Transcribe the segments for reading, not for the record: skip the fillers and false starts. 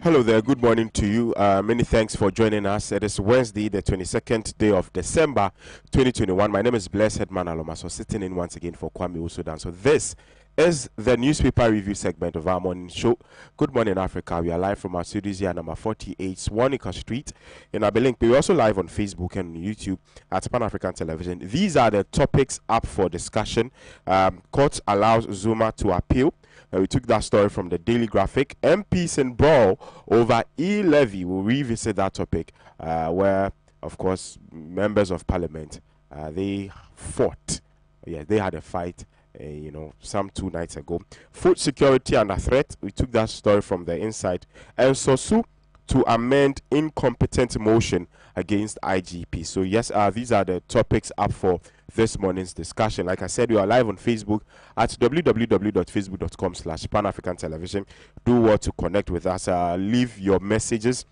Hello there, good morning to you. Many thanks for joining us. It is Wednesday, the 22nd day of December 2021. My name is Blessed Man Alomaso, sitting in once again for Kwame Usudan. So this is the newspaper review segment of our morning show. Good morning, Africa. We are live from our studios here, number 48, Swanika Street in Abelink. We're also live on Facebook and YouTube at Pan African Television. These are the topics up for discussion. Court allows Zuma to appeal. We took that story from the Daily Graphic. MPs in brawl over e-levy. We'll revisit that topic, where, of course, members of parliament, they fought. Yeah, they had a fight, some 2 nights ago. Food security under threat. We took that story from the Inside. And Sosu to amend incompetent motion against IGP. So yes, these are the topics up for this morning's discussion. Like I said, we are live on Facebook at www.facebook.com/Pan-African Television. Do what to connect with us. Leave your messages,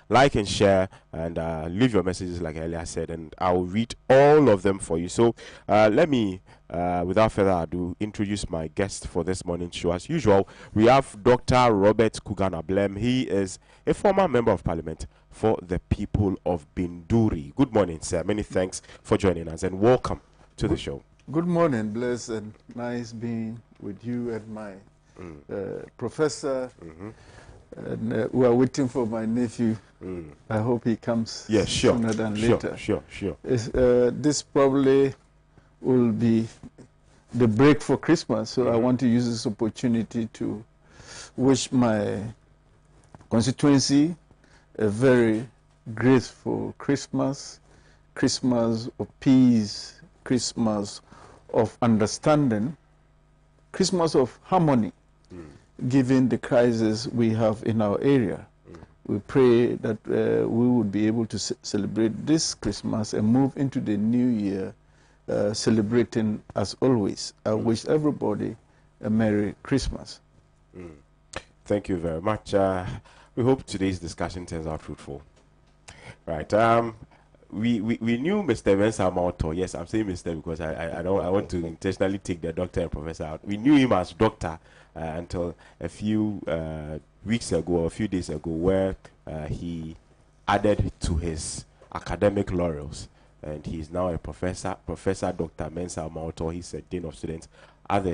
like and share, and leave your messages like earlier said, and I'll read all of them for you. So let me, without further ado, introduce my guest for this morning's show. As usual, we have Dr. Robert Kugana Blem. He is a former member of parliament for the people of Binduri. Good morning, sir. Many thanks for joining us, and welcome to the show. Good morning, Bless, and nice being with you and my professor. And we are waiting for my nephew. I hope he comes sooner than later. Sure. This probably will be the break for Christmas, so I want to use this opportunity to wish my constituency a very graceful Christmas, Christmas of peace, Christmas of understanding, Christmas of harmony, given the crisis we have in our area. We pray that we would be able to celebrate this Christmas and move into the new year celebrating as always. I wish everybody a Merry Christmas. Thank you very much. We hope today's discussion turns out fruitful. Right. We knew Mr. Mensa Mauto. Yes, I'm saying Mr. because I want to intentionally take the doctor and professor out. We knew him as doctor until a few weeks ago or a few days ago, where he added to his academic laurels, and he is now a professor. Professor Dr. Mensa Mauto. He's a dean of students at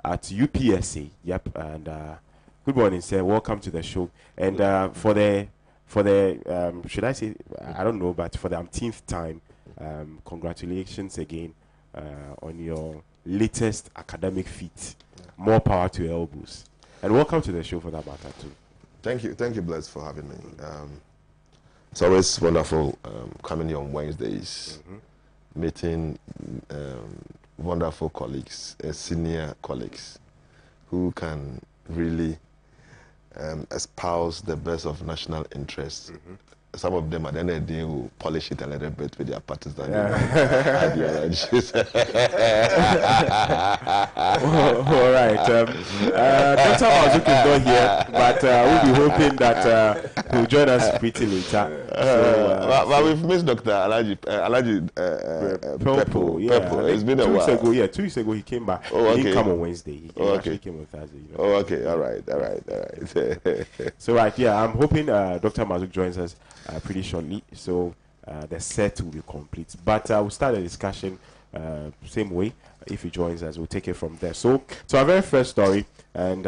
UPSA. Yep. And good morning, sir. Welcome to the show. And for the should I say, I don't know, but for the umpteenth time, congratulations again on your latest academic feat. More power to your elbows. And welcome to the show for that matter too. Thank you, Bless, for having me. It's always wonderful coming here on Wednesdays, meeting wonderful colleagues, senior colleagues, who can really espouse the best of national interests. Some of them at the end of the day will polish it a little bit with their partisan ideologies. All right. Dr. Mazuk is not here, but we'll be hoping that he'll join us pretty later. But we've missed Dr. Alaji Purple. It's been a while. 2 weeks ago he came back. He didn't come on Wednesday. He actually came on Thursday. All right. So I'm hoping Dr. Mazuk joins us pretty shortly, so the set will be complete. But we'll start the discussion same way. If he joins us, we'll take it from there. So our very first story, and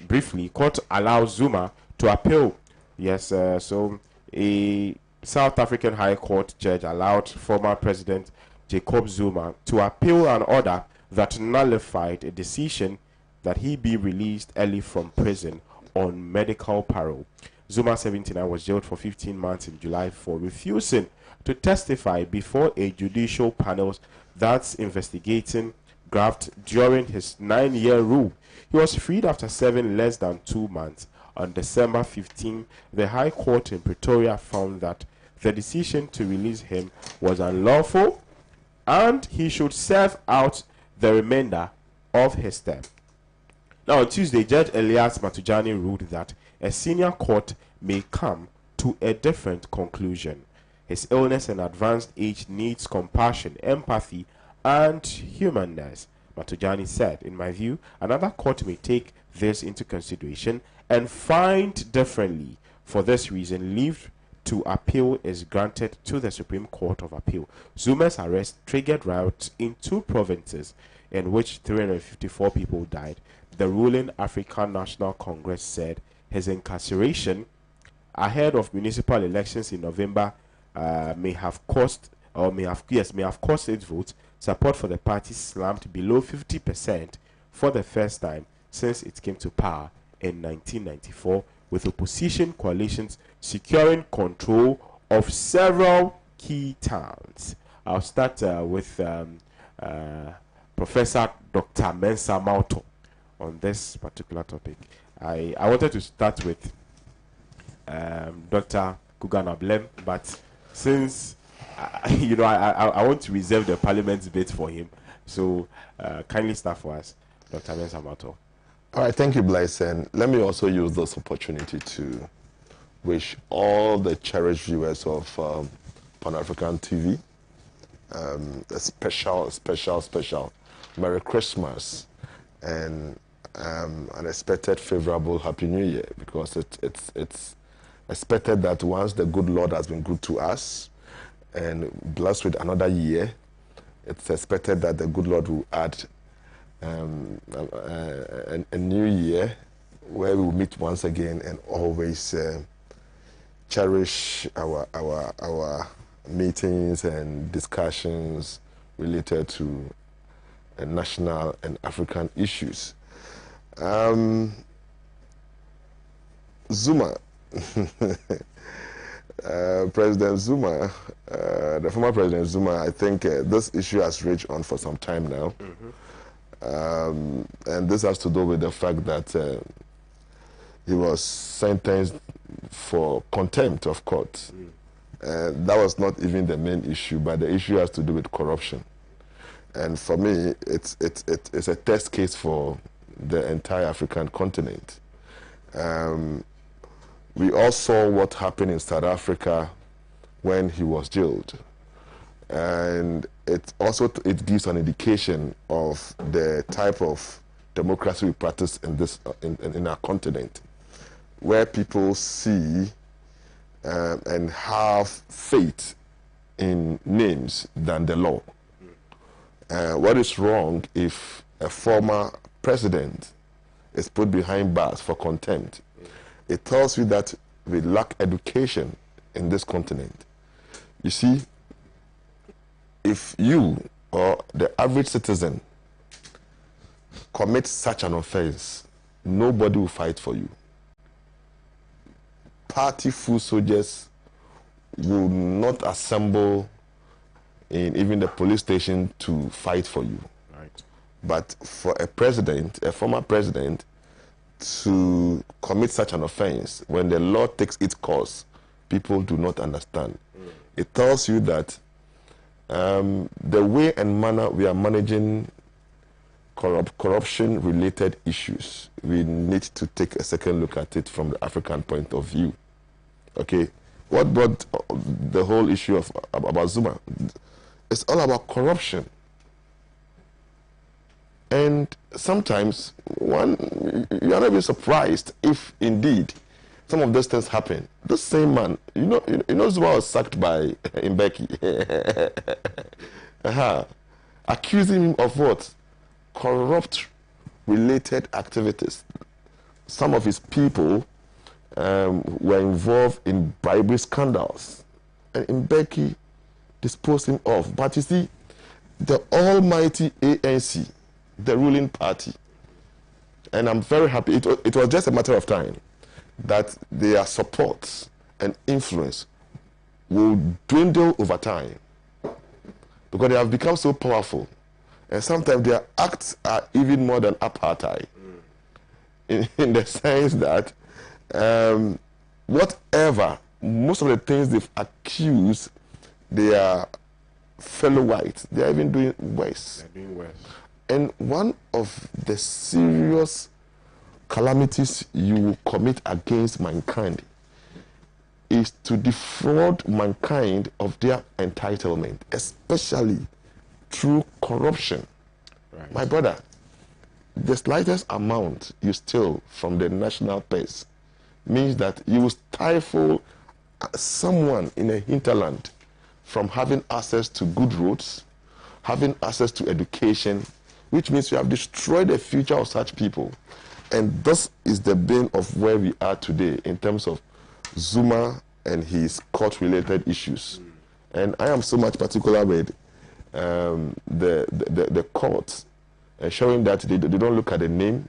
briefly, court allows Zuma to appeal. Yes, so a South African High Court judge allowed former President Jacob Zuma to appeal an order that nullified a decision that he be released early from prison on medical parole. Zuma, 79, was jailed for 15 months in July for refusing to testify before a judicial panel that's investigating graft during his 9-year rule. He was freed after serving less than 2 months. On December 15, the High Court in Pretoria found that the decision to release him was unlawful and he should serve out the remainder of his term. Now, on Tuesday, Judge Elias Matujani ruled that a senior court may come to a different conclusion. His illness and advanced age needs compassion, empathy, and humanness. Matujani said, in my view, another court may take this into consideration and fined differently. For this reason, leave to appeal is granted to the Supreme Court of Appeal. Zuma's arrest triggered riots in 2 provinces in which 354 people died. The ruling African National Congress said his incarceration ahead of municipal elections in November may have caused its vote. Support for the party slumped below 50% for the first time since it came to power in 1994, with opposition coalitions securing control of several key towns. I'll start with Professor Dr. Mensa Mauto on this particular topic. I wanted to start with Dr. Kugana Blem, but since I want to reserve the parliament's bit for him, so kindly start for us, Dr. Mensa Mauto. All right, thank you, Blaise, and let me also use this opportunity to wish all the cherished viewers of Pan-African TV a special Merry Christmas and unexpected favorable Happy New Year, because it's expected that once the good Lord has been good to us and blessed with another year, it's expected that the good Lord will add a new year where we will meet once again and always cherish our meetings and discussions related to national and African issues. Zuma, President Zuma, the former President Zuma, I think this issue has raged on for some time now. And this has to do with the fact that he was sentenced for contempt of court. That was not even the main issue, but the issue has to do with corruption. And for me, it's a test case for the entire African continent. We all saw what happened in South Africa when he was jailed. And it gives an indication of the type of democracy we practice in our continent, where people see and have faith in names than the law. What is wrong if a former president is put behind bars for contempt? It tells you that we lack education in this continent. You see, if you or the average citizen commits such an offense, nobody will fight for you. Party foot soldiers will not assemble in even the police station to fight for you. Right. But for a president, a former president, to commit such an offense, when the law takes its course, people do not understand. It tells you that the way and manner we are managing corruption-related issues, we need to take a second look at it from the African point of view. Okay, what brought the whole issue about Zuma? It's all about corruption. And sometimes you are not even surprised if indeed some of those things happen. This same man, you know Zuma was sacked by Mbeki. Accusing him of what? Corrupt related activities. Some of his people were involved in bribery scandals, and Mbeki disposed him off. But you see, the almighty ANC, the ruling party, and I'm very happy, it was just a matter of time that their support and influence will dwindle over time, because they have become so powerful, and sometimes their acts are even more than apartheid, in the sense that whatever, most of the things they've accused their fellow whites, they are even doing worse. They're doing worse. And one of the serious calamities you will commit against mankind is to defraud mankind of their entitlement, especially through corruption. Right. My brother, the slightest amount you steal from the national purse means that you will stifle someone in a hinterland from having access to good roads, having access to education, which means you have destroyed the future of such people. And this is the bane of where we are today in terms of Zuma and his court-related issues. And I am so much particular with the courts showing that they don't look at the name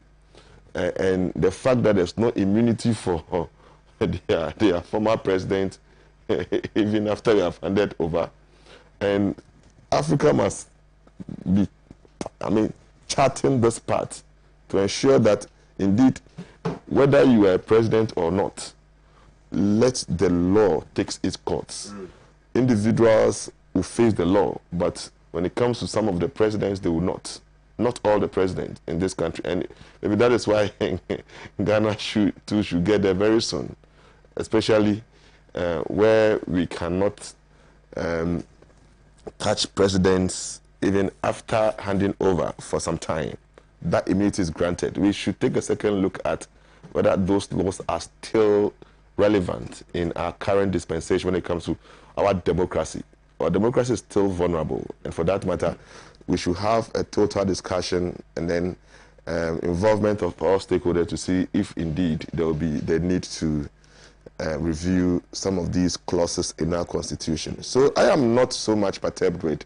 and the fact that there's no immunity for their former president even after they have handed over. And Africa must be, charting this part to ensure that indeed, whether you are a president or not, let the law take its course. Individuals will face the law, but when it comes to some of the presidents, they will not. Not all the presidents in this country. And maybe that is why Ghana should get there very soon, especially where we cannot touch presidents even after handing over for some time. That immunity is granted. We should take a second look at whether those laws are still relevant in our current dispensation when it comes to our democracy. Our democracy is still vulnerable, and for that matter, we should have a total discussion and then involvement of all stakeholders to see if indeed there will be the need to review some of these clauses in our constitution. So I am not so much perturbed with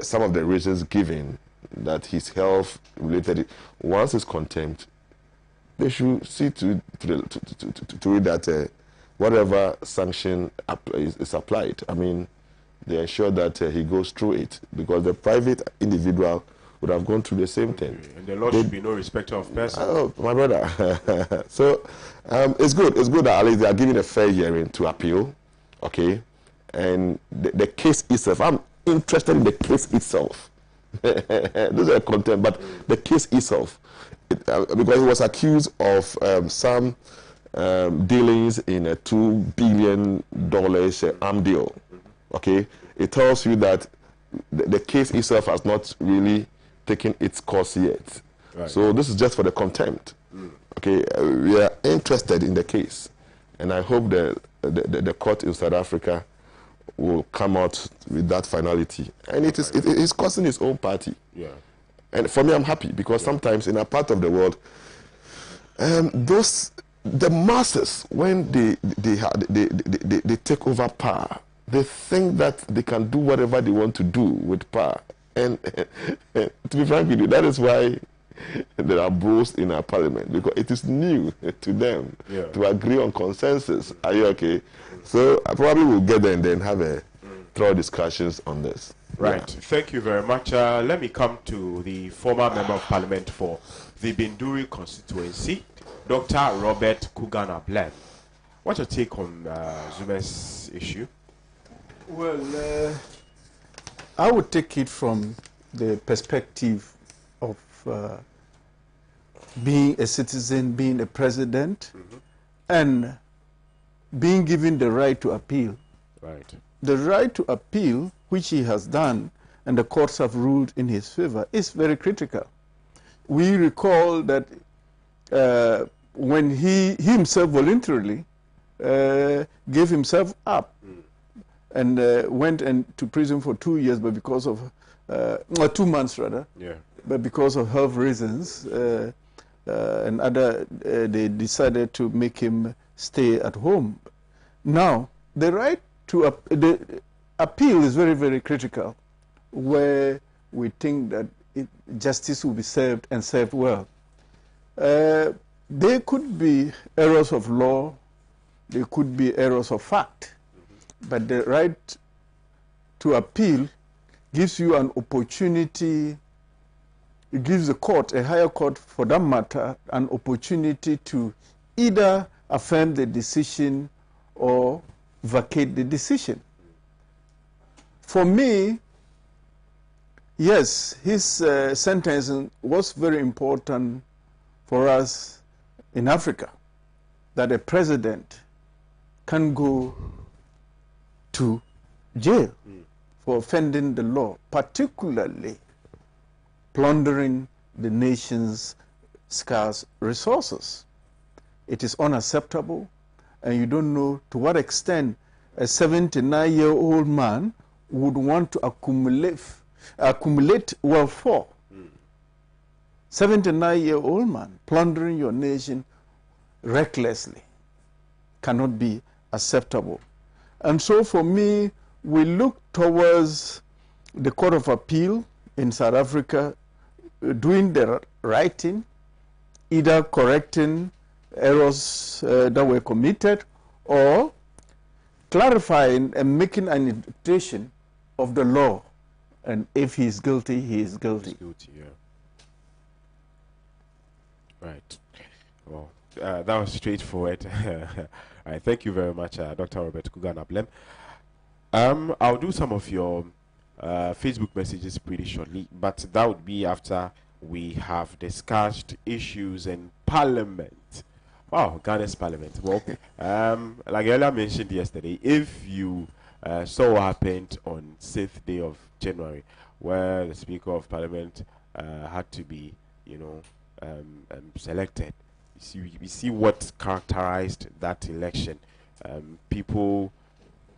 some of the reasons given that his health related. Once it's contempt, they should see to it that whatever sanction is applied, they ensure that he goes through it, because the private individual would have gone through the same thing. And the law should be no respecter of person. Oh, my brother. So it's good. It's good that at least they are giving a fair hearing to appeal, okay? And the case itself, I'm interested in the case itself. This is a contempt, but the case itself, because he was accused of some dealings in a $2 billion arm deal. Okay, it tells you that the case itself has not really taken its course yet. Right. So this is just for the contempt. Okay, we are interested in the case, and I hope the court in South Africa will come out with that finality. And it is costing his own party. Yeah. And for me, I'm happy, because sometimes in a part of the world, the masses, when they take over power, they think that they can do whatever they want to do with power. And to be frank with you, that is why there are bros in our parliament, because it is new to them to agree on consensus. Are you okay? So I probably will get there and then have a thorough discussions on this. Right. Yeah. Thank you very much. Let me come to the former member of parliament for the Binduri constituency, Dr. Robert Kugana Blen. What's your take on Zuma's issue? Well, I would take it from the perspective of being a citizen, being a president, and being given the right to appeal. Right. The right to appeal, which he has done, and the courts have ruled in his favor, is very critical. We recall that when he himself voluntarily gave himself up and went to prison for 2 years, but because of 2 months rather, but because of health reasons and other, they decided to make him stay at home. Now, the right to the appeal is very, very critical, where we think that justice will be served and served well. There could be errors of law, there could be errors of fact, but the right to appeal gives you an opportunity, it gives the court, a higher court for that matter, an opportunity to either affirm the decision or vacate the decision. For me, yes, his sentencing was very important for us in Africa, that a president can go to jail for offending the law, particularly plundering the nation's scarce resources. It is unacceptable, and you don't know to what extent a 79-year-old man would want to accumulate wealth for. 79-year-old man plundering your nation recklessly cannot be acceptable. And so for me, we look towards the Court of Appeal in South Africa doing the right thing, either correcting errors that were committed or clarifying and making an interpretation of the law. And if he is guilty, he is guilty. He's guilty, yeah. Right. Well, that was straightforward. Right, thank you very much, Dr. Robert Kugana-Blem. I'll do some of your Facebook messages pretty shortly, but that would be after we have discussed issues in Parliament. Wow, Ghana's Parliament. Well, like earlier mentioned yesterday, if you saw what happened on 6th day of January, where the Speaker of Parliament had to be, selected. You see what characterized that election. People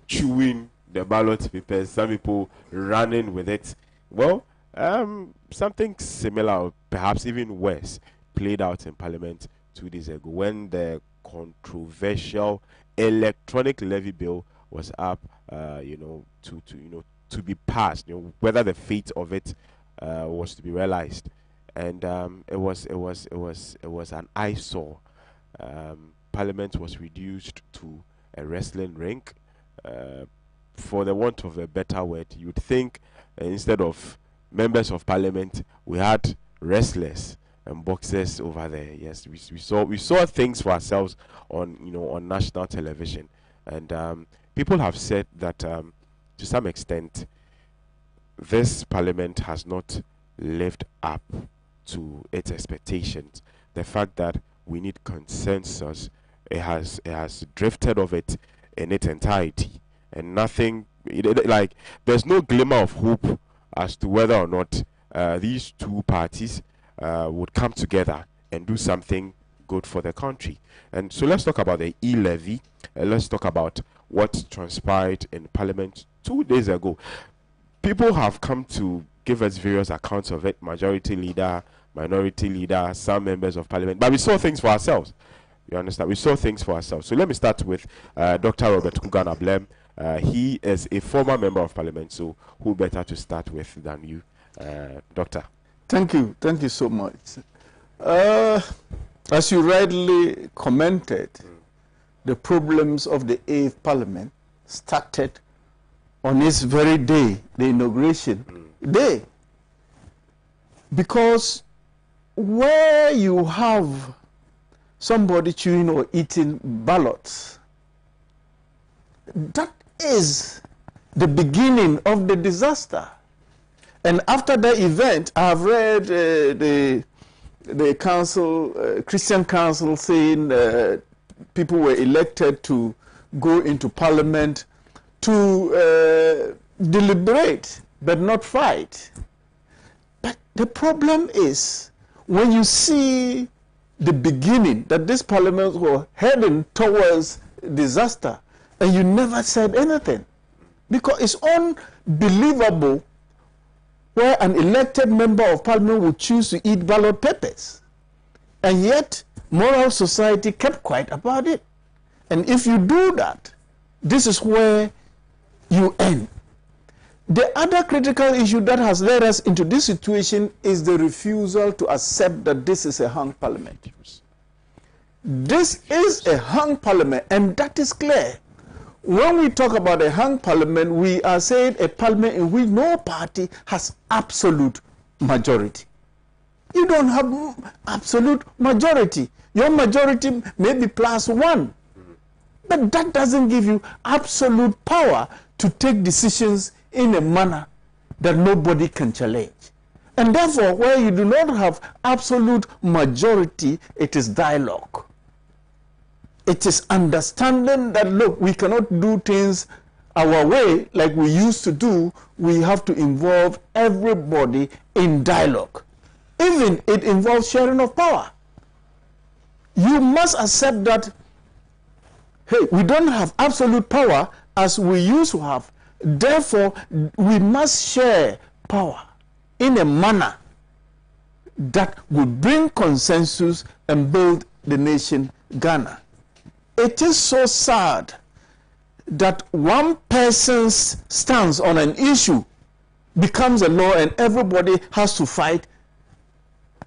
chewing the ballot papers, some people running with it. Well, something similar, or perhaps even worse, played out in Parliament 2 days ago when the controversial electronic levy bill was up, to be passed. Whether the fate of it was to be realized. And it was an eyesore. Parliament was reduced to a wrestling rink. For the want of a better word, you'd think instead of members of Parliament, we had wrestlers and boxers over there. Yes, we saw things for ourselves on national television, and people have said that to some extent this Parliament has not lived up to its expectations. The fact that we need consensus, it has drifted of it in its entirety, and nothing like there's no glimmer of hope as to whether or not these two parties would come together and do something good for the country. And so let's talk about the e-levy. Let's talk about what transpired in Parliament 2 days ago. People have come to give us various accounts of it. Majority leader, minority leader, some members of Parliament. But we saw things for ourselves. You understand? We saw things for ourselves. So let me start with Dr. Robert Kugana-Blem. He is a former member of Parliament, so who better to start with than you, Doctor? Thank you so much. As you rightly commented, the problems of the 8th Parliament started on its very day, the inauguration day. Because where you have somebody chewing or eating ballots, that is the beginning of the disaster. And after the event, I have read the council, Christian council, saying people were elected to go into Parliament to deliberate, but not fight. But the problem is, when you see the beginning, that this Parliament was heading towards disaster, and you never said anything. Because it's unbelievable where an elected member of Parliament would choose to eat ballot papers. And yet, moral society kept quiet about it. And if you do that, this is where you end. The other critical issue that has led us into this situation is the refusal to accept that this is a hung Parliament. This is a hung Parliament, and that is clear. When we talk about a hung Parliament, we are saying a Parliament in which no party has absolute majority. You don't have absolute majority. Your majority may be +1. But that doesn't give you absolute power to take decisions in a manner that nobody can challenge. And therefore, where you do not have absolute majority, it is dialogue. It is understanding that, look, we cannot do things our way like we used to do. We have to involve everybody in dialogue. Even it involves sharing of power. You must accept that, hey, we don't have absolute power as we used to have. Therefore, we must share power in a manner that will bring consensus and build the nation Ghana. It is so sad that one person's stance on an issue becomes a law and everybody has to fight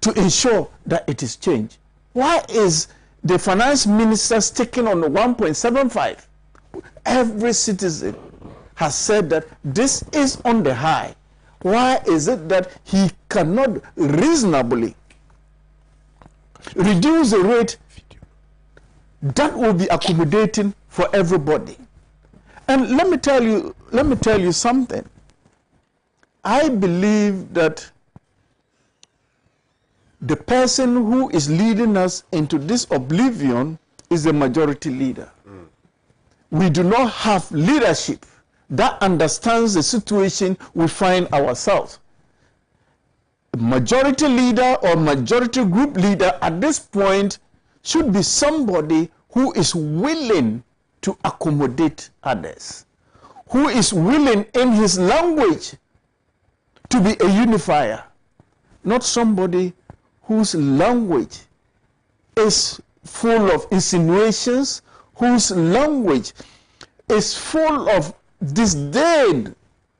to ensure that it is changed. Why is the finance minister sticking on the 1.75? Every citizen has said that this is on the high. Why is it that he cannot reasonably reduce the rate that will be accommodating for everybody? And let me tell you something. I believe that the person who is leading us into this oblivion is the majority leader. We do not have leadership that understands the situation we find ourselves. Majority leader or majority group leader at this point should be somebody who is willing to accommodate others, who is willing in his language to be a unifier, not somebody whose language is full of insinuations, whose language is full of disdain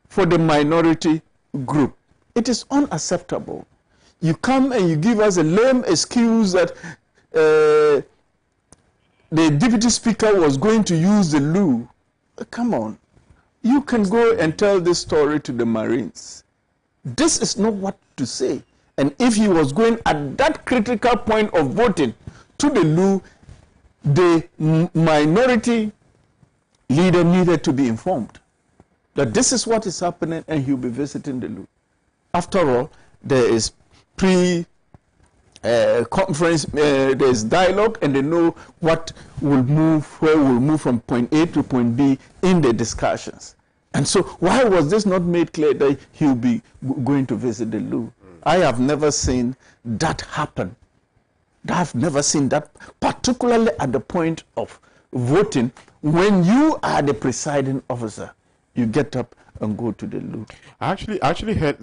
for the minority group. It is unacceptable. You come and you give us a lame excuse that the deputy speaker was going to use the loo. Come on. You can go and tell this story to the Marines. This is not what to say. And if he was going at that critical point of voting to the loo, the minority leader needed to be informed that this is what is happening and he'll be visiting the loo. After all, there is conference, there's dialogue, and they know what will move, where will move from point A to point B in the discussions. And so why was this not made clear that he'll be going to visit the loo? I have never seen that happen. I've never seen that, particularly at the point of voting, when you are the presiding officer. You get up and go to the loo. I actually heard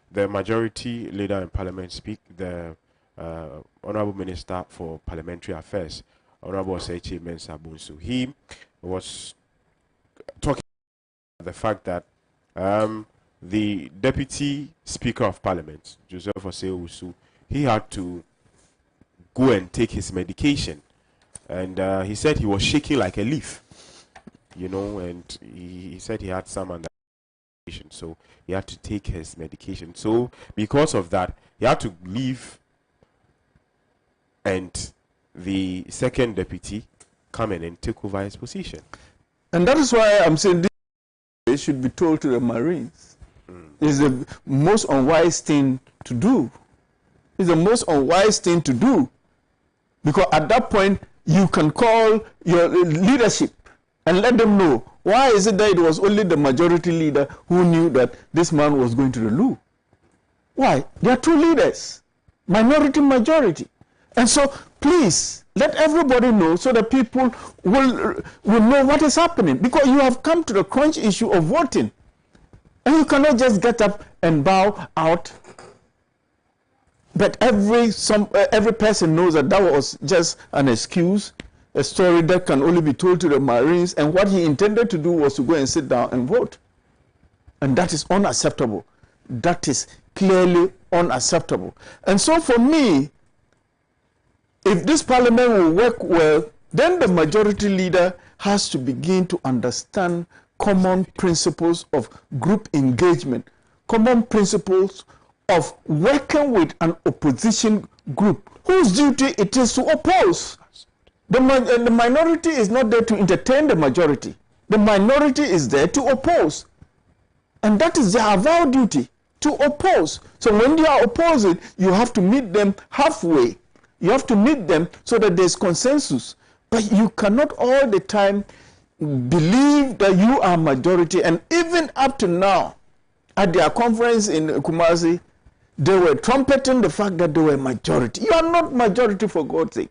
the majority leader in parliament speak, the Honorable Minister for Parliamentary Affairs, Honorable Osechi Mensah Bonsu. He was talking about the fact that the Deputy Speaker of Parliament, Joseph Osei-Usu, he had to go and take his medication. And he said he was shaking like a leaf, you know, and he said he had some under medication, so he had to take his medication. So because of that, he had to leave, and the second deputy come in and take over his position. And that is why I'm saying this should be told to the Marines. It's the most unwise thing to do. It's the most unwise thing to do. Because at that point, you can call your leadership and let them know. Why is it that it was only the majority leader who knew that this man was going to the loo? Why? There are two leaders, minority, majority. And so, please, let everybody know so that people will know what is happening. Because you have come to the crunch issue of voting. And you cannot just get up and bow out. But every person knows that that was just an excuse, a story that can only be told to the Marines, and what he intended to do was to go and sit down and vote. And that is unacceptable. That is clearly unacceptable. And so for me, if this parliament will work well, then the majority leader has to begin to understand common principles of group engagement, common principles of working with an opposition group whose duty it is to oppose. The minority is not there to entertain the majority. The minority is there to oppose. And that is their avowed duty, to oppose. So when you are opposing, you have to meet them halfway. You have to meet them so that there's consensus. But you cannot all the time believe that you are majority. And even up to now, at their conference in Kumasi, they were trumpeting the fact that they were majority. You are not majority, for God's sake.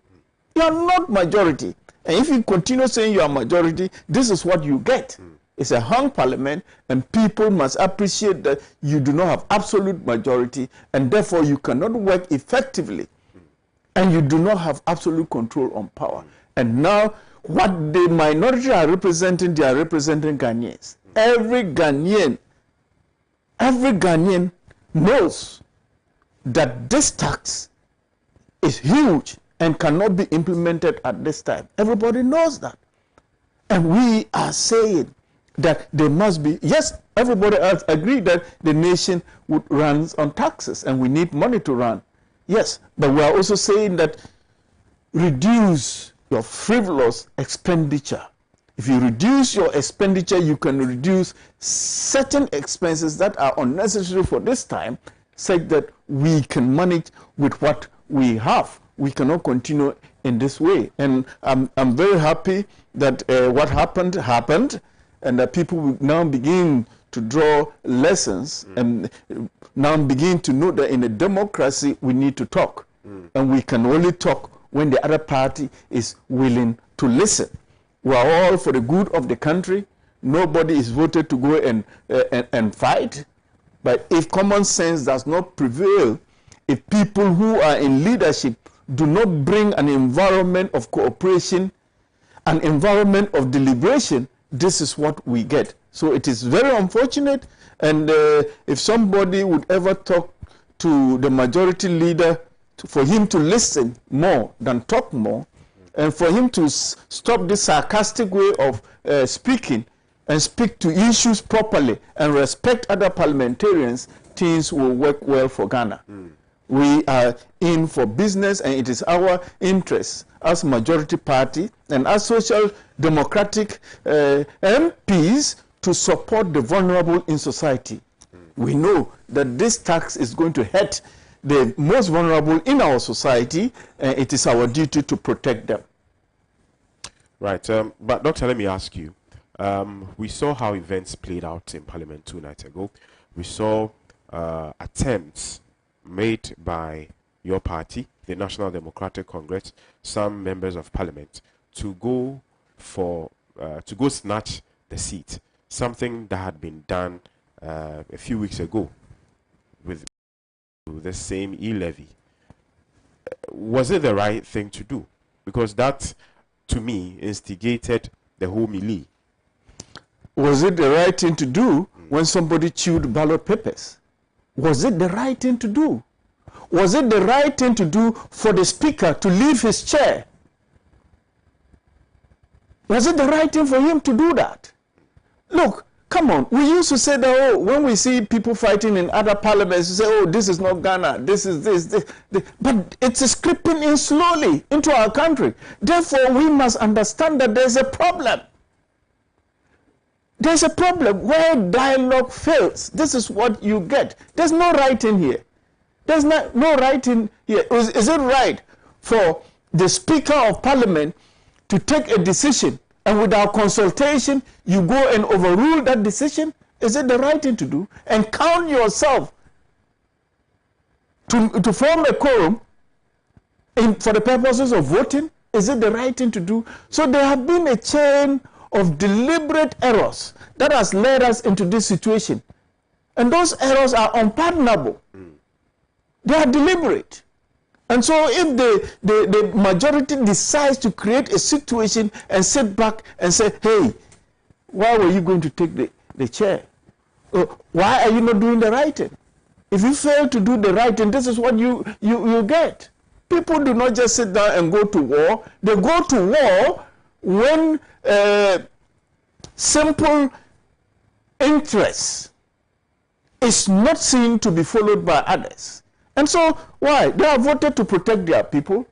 You are not majority. And if you continue saying you are majority, this is what you get. It's a hung parliament, and people must appreciate that you do not have absolute majority, and therefore you cannot work effectively, and you do not have absolute control on power. And now, what the minority are representing, they are representing Ghanaians. Every Ghanaian knows that this tax is huge and cannot be implemented at this time. Everybody knows that. And we are saying that there must be, yes, everybody else agree that the nation would run on taxes and we need money to run. Yes, but we are also saying that reduce your frivolous expenditure. If you reduce your expenditure, you can reduce certain expenses that are unnecessary for this time, such that we can manage with what we have. We cannot continue in this way. And I'm very happy that what happened, and that people will now begin to draw lessons and now begin to know that in a democracy we need to talk. And we can only talk when the other party is willing to listen. We are all for the good of the country. Nobody is voted to go and fight. But if common sense does not prevail, if people who are in leadership do not bring an environment of cooperation, an environment of deliberation, this is what we get. So it is very unfortunate, and if somebody would ever talk to the majority leader, for him to listen more than talk more, and for him to stop this sarcastic way of speaking and speak to issues properly and respect other parliamentarians, things will work well for Ghana. We are in for business, and it is our interest as majority party and as social democratic MPs to support the vulnerable in society. We know that this tax is going to hurt the most vulnerable in our society, and it is our duty to protect them. Right, but Doctor, let me ask you. We saw how events played out in Parliament 2 nights ago. We saw attempts made by your party, the National Democratic Congress, some members of Parliament, to go snatch the seat. Something that had been done a few weeks ago with the same e-levy. Was it the right thing to do? Because that, to me, instigated the whole melee. Was it the right thing to do when somebody chewed ballot papers? Was it the right thing to do? Was it the right thing to do for the speaker to leave his chair? Was it the right thing for him to do that? Look, come on. We used to say that, oh, when we see people fighting in other parliaments, we say, oh, this is not Ghana, this is this. But it's creeping in slowly into our country. Therefore, we must understand that there's a problem. There's a problem where dialogue fails. This is what you get. There's no writing here. There's no writing here. Is it right for the Speaker of Parliament to take a decision, and without consultation, you go and overrule that decision? Is it the right thing to do? And count yourself to form a quorum for the purposes of voting? Is it the right thing to do? So there have been a chain of deliberate errors that has led us into this situation. And those errors are unpardonable. They are deliberate. And so if the majority decides to create a situation and sit back and say, hey, why were you going to take the chair? Why are you not doing the right thing? If you fail to do the right thing, this is what you get. People do not just sit down and go to war. They go to war when simple interest is not seen to be followed by others. And so, why? They have voted to protect their people,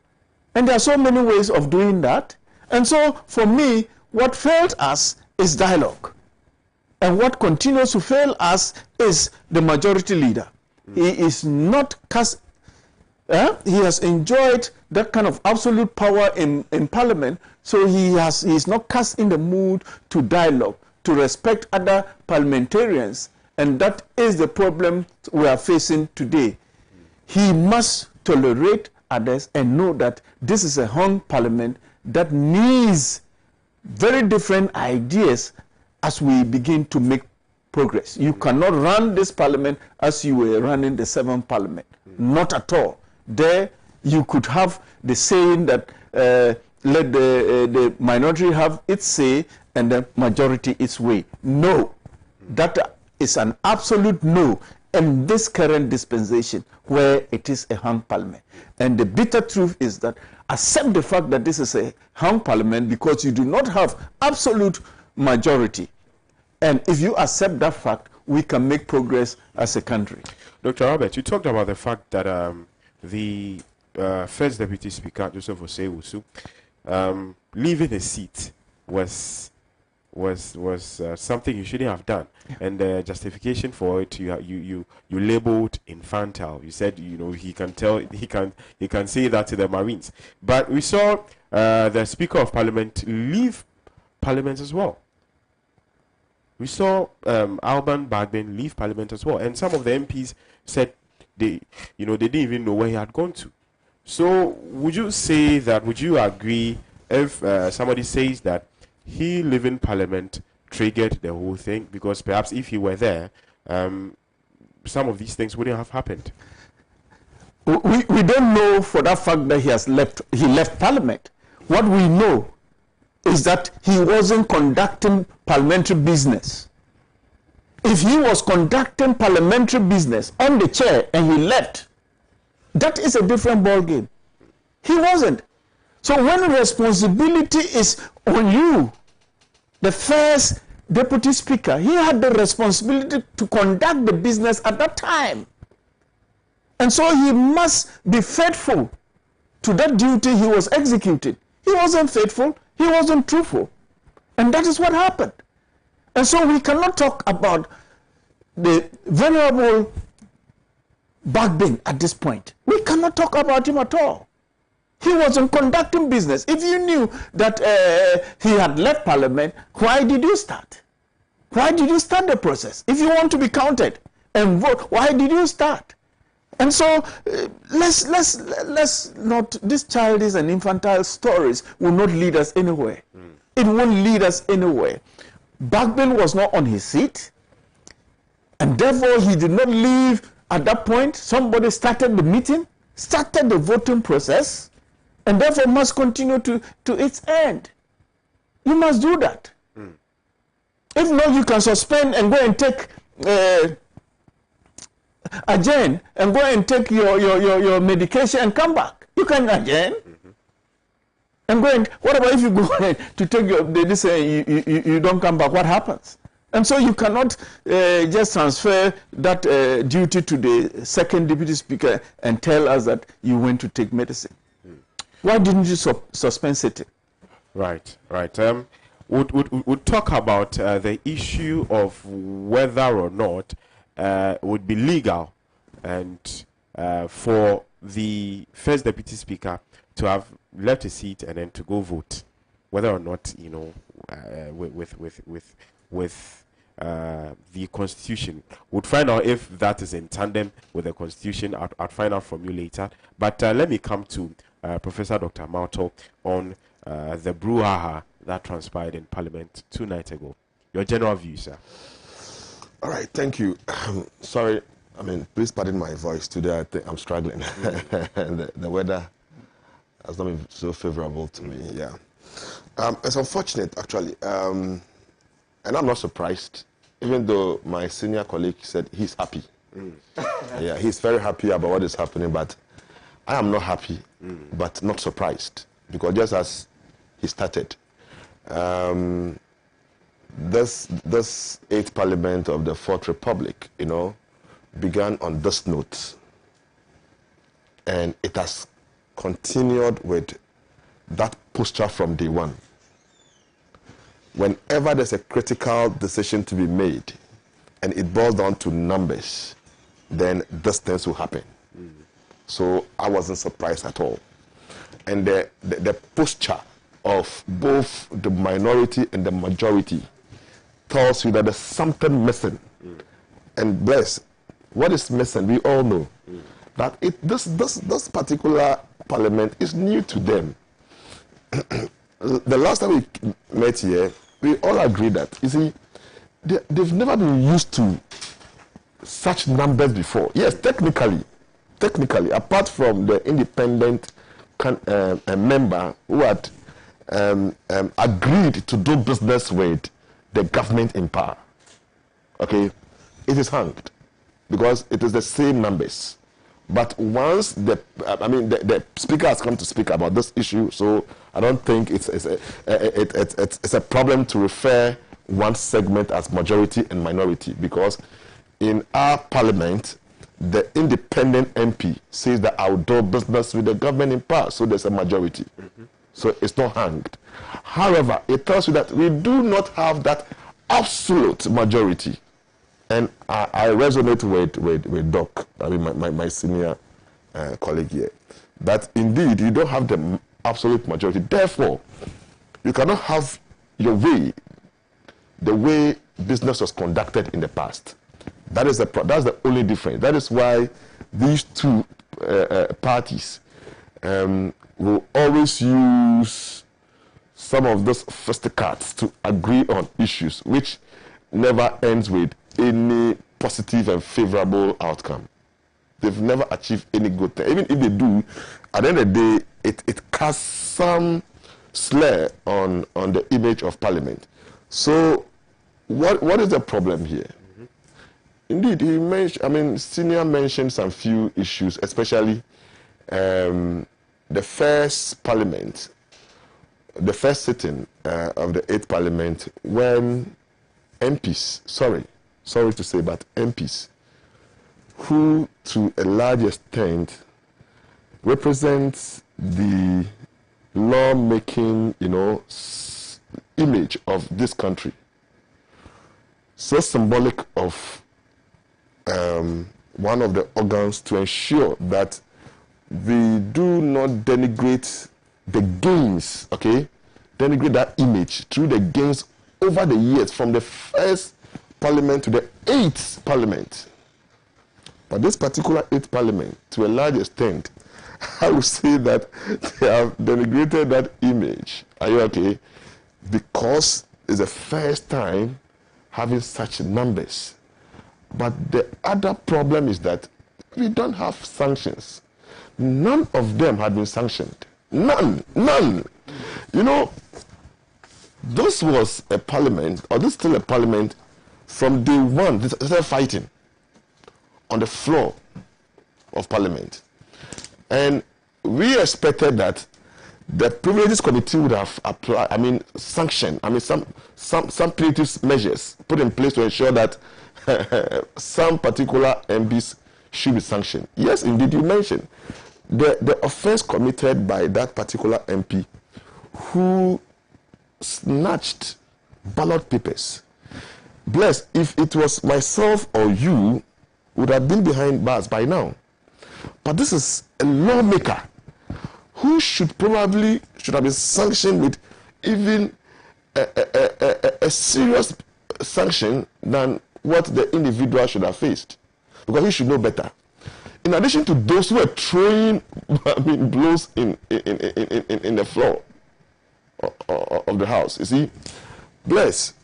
and there are so many ways of doing that. And so, for me, what failed us is dialogue. And what continues to fail us is the majority leader. He is not he has enjoyed that kind of absolute power in Parliament, so he is not cast in the mood to dialogue, to respect other parliamentarians, and that is the problem we are facing today. he must tolerate others and know that this is a hung parliament that needs very different ideas as we begin to make progress. You cannot run this parliament as you were running the seventh parliament. Not at all. There you could have the saying that let the minority have its say and the majority its way. No. That is an absolute no in this current dispensation where it is a hung parliament. And the bitter truth is that accept the fact that this is a hung parliament because you do not have absolute majority. And if you accept that fact, we can make progress as a country. Dr. Robert, you talked about the fact that the first Deputy Speaker, Joseph Osei-Wusu, leaving his seat was something you shouldn't have done, and the justification for it you labeled infantile. You said he can say that to the Marines, but we saw the Speaker of Parliament leave Parliament as well. We saw Alban Bagbin leave Parliament as well, and some of the MPs said they didn't even know where he had gone to. So would you agree if somebody says that he leaving Parliament triggered the whole thing? Because perhaps if he were there, some of these things wouldn't have happened. We don't know for that fact that he left Parliament. What we know is that he wasn't conducting parliamentary business. If he was conducting parliamentary business on the chair and he left, that is a different ball game. He wasn't. So when responsibility is on you, the first Deputy Speaker, he had the responsibility to conduct the business at that time. And so he must be faithful to that duty he was executing. He wasn't faithful, he wasn't truthful. And that is what happened. And so we cannot talk about the venerable Bagbin at this point. We cannot talk about him at all. He wasn't conducting business. If you knew that he had left Parliament, why did you start? Why did you start the process? If you want to be counted and vote, why did you start? And so let's not, these childish and infantile stories will not lead us anywhere. It won't lead us anywhere. Bagbin was not on his seat, and therefore he did not leave at that point. Somebody started the meeting, started the voting process, and therefore must continue to its end. You must do that. If not, you can suspend and go and take adjourn and go and take your medication and come back. You can adjourn and go and, what about if you go to take your, they say you don't come back, what happens? And so you cannot just transfer that duty to the second Deputy Speaker and tell us that you went to take medicine. Why didn't you suspend sitting? Right. We'll talk about the issue of whether or not would be legal and for the first Deputy Speaker to have left his seat and then to go vote, whether or not with the Constitution. We'll find out if that is in tandem with the Constitution. I'll find out from you later. But let me come to Professor Dr. Mauto on the brouhaha that transpired in Parliament 2 nights ago. Your general view, sir. All right, thank you. Sorry, please pardon my voice today. I think I'm struggling. And the weather has not been so favorable to me, yeah. It's unfortunate, actually. And I'm not surprised, even though my senior colleague said he's happy. Yeah, he's very happy about what is happening, but I am not happy, but not surprised. Because just as he started, this 8th Parliament of the 4th Republic, began on this note. And it has continued with that posture from day one. Whenever there's a critical decision to be made, and it boils down to numbers, then these things will happen. So I wasn't surprised at all. And the posture of both the minority and the majority tells you that there's something missing. And bless, what is missing, we all know. that this particular parliament is new to them. The last time we met here, we all agreed that, you see, they've never been used to such numbers before. Yes, technically, apart from the independent member who had agreed to do business with the government in power, okay, it is hanged because it is the same numbers. But once the speaker has come to speak about this issue, so I don't think it's a problem to refer one segment as majority and minority, because in our parliament, the independent MP says that I will do business with the government in power, so there's a majority. So it's not hanged. However, it tells you that we do not have that absolute majority. And I resonate with Doc, I mean my senior colleague here, that indeed you don't have the absolute majority. Therefore, you cannot have your way, the way business was conducted in the past. That's the only difference. That is why these two parties will always use some of those fisticuffs to agree on issues, which never ends with any positive and favorable outcome. They've never achieved any good thing. Even if they do, at the end of the day, it casts some slur on the image of Parliament. So, what is the problem here? Indeed, he mentioned. Senior mentioned some few issues, especially the first Parliament, the first sitting of the 8th Parliament, when MPs, sorry to say, but MPs, who to a large extent represent the law-making, image of this country, so symbolic of one of the organs to ensure that we do not denigrate the gains, denigrate that image through the gains over the years from the first Parliament to the 8th Parliament. But this particular 8th Parliament, to a large extent, I would say that they have denigrated that image. Are you okay? Because it's the first time having such numbers. But the other problem is that we don't have sanctions. None of them had been sanctioned. None. This was a parliament, or this is still a parliament, from day one, they started fighting on the floor of parliament. And we expected that the privileges committee would have applied, sanctioned, some punitive measures put in place to ensure that some particular MPs should be sanctioned. Yes, indeed, you mentioned the offense committed by that particular MP who snatched ballot papers. Bless, if it was myself or you, would have been behind bars by now. But this is a lawmaker who should have been sanctioned with even a serious sanction than what the individual should have faced, because he should know better. In addition to those who are throwing blows in the floor of the house, you see, Bless,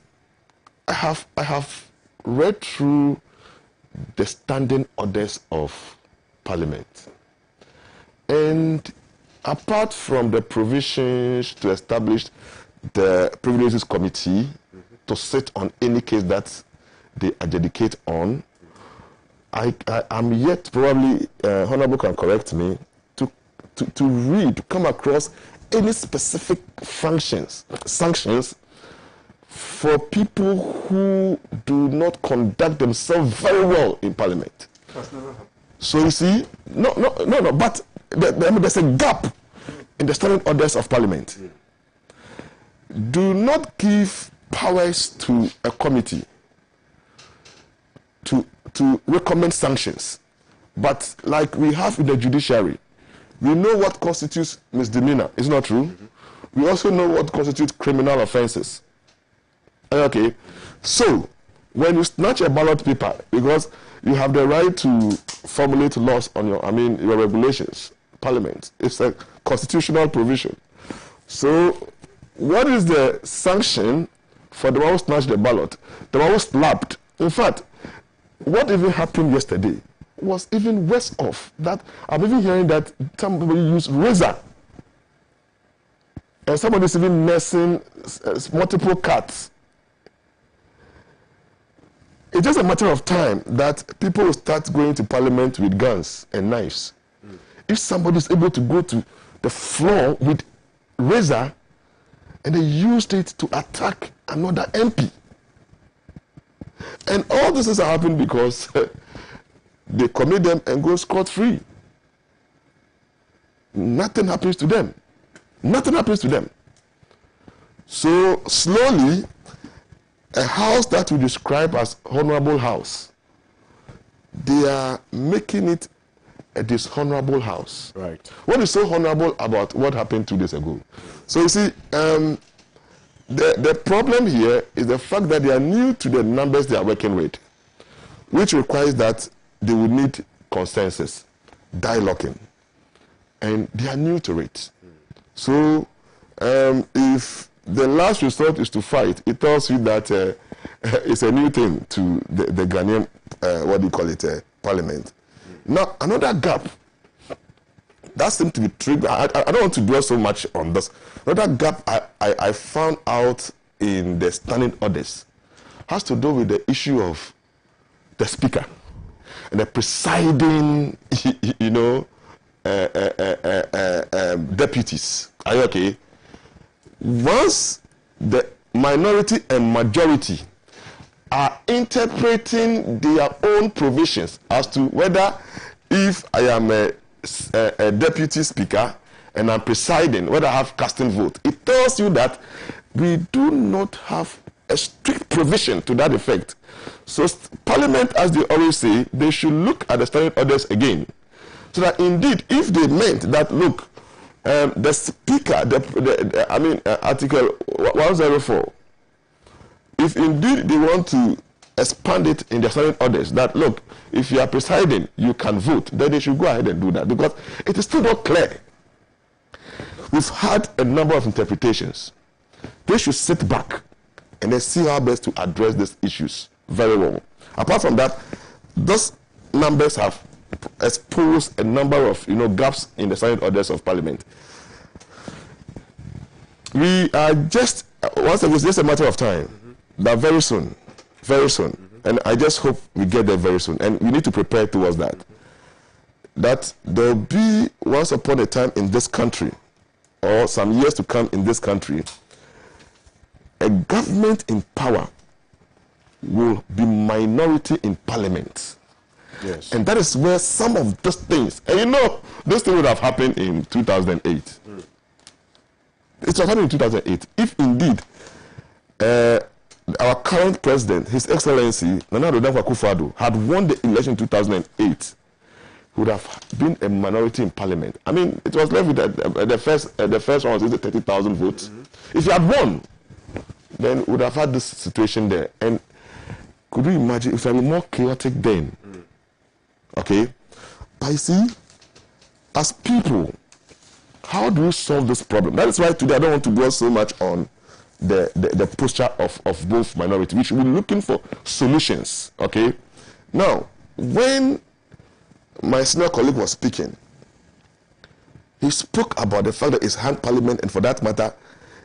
I have read through the standing orders of Parliament, and apart from the provisions to establish the Privileges Committee to sit on any case that they adjudicate on, I am yet, probably Honorable can correct me, to come across any specific sanctions for people who do not conduct themselves very well in Parliament. That's never happened. So you see, no, but there's a gap in the standing orders of Parliament. Do not give powers to a committee to recommend sanctions. But like we have in the judiciary, we know what constitutes misdemeanor. It's not true. We also know what constitutes criminal offenses. Okay, so when you snatch a ballot paper, because you have the right to formulate laws on your regulations, parliament. It's a constitutional provision. So what is the sanction for the one who snatched the ballot, the one who slapped? In fact, what even happened yesterday was even worse off. That I'm even hearing that somebody used razor, and somebody's even nursing multiple cuts. It's just a matter of time that people will start going to parliament with guns and knives. If somebody is able to go to the floor with razor and they used it to attack another MP. And all this is happening because they commit them and go scot-free. Nothing happens to them. Nothing happens to them. So slowly, a house that we describe as honorable house, they are making it a dishonorable house. Right. What is so honorable about what happened 2 days ago? So you see, the problem here is the fact that they are new to the numbers they are working with, which requires that they will need consensus, dialoguing, and they are new to it. So if the last resort is to fight, it tells you that it's a new thing to the Ghanaian, parliament. Now, another gap that seems to be triggered. I don't want to dwell so much on this. Another gap I found out in the standing orders has to do with the issue of the speaker and the presiding, deputies. Are you okay? Once the minority and majority are interpreting their own provisions as to whether, if I am a deputy speaker and I'm presiding, whether I have casting vote, it tells you that we do not have a strict provision to that effect. So Parliament, as they always say, they should look at the standing orders again, so that indeed, if they meant that, look, the speaker, Article 104, if indeed they want to expand it in the standing orders, that look, if you are presiding, you can vote, then they should go ahead and do that, because it is still not clear. We've had a number of interpretations. They should sit back and then see how best to address these issues very well. Apart from that, those numbers have exposed a number of gaps in the standing orders of Parliament. We are just it's just a matter of time. But very soon, and I just hope we get there very soon, and we need to prepare towards that. That there will be, once upon a time in this country, or some years to come in this country, a government in power will be minority in Parliament. Yes. And that is where some of those things, and those things would have happened in 2008. It was happening in 2008. If indeed our current president, His Excellency Nana Addo Akufo-Addo, had won the election in 2008, he would have been a minority in Parliament. I mean, it was left with the first one was 30,000 votes. If he had won, then we would have had this situation there. And could you imagine if it had been more chaotic then? Okay, but you see, as people, how do we solve this problem? That is why today I don't want to dwell so much on the posture of both minority. We should be looking for solutions. Okay, now when my senior colleague was speaking, he spoke about the fact that it's hand parliament, and for that matter,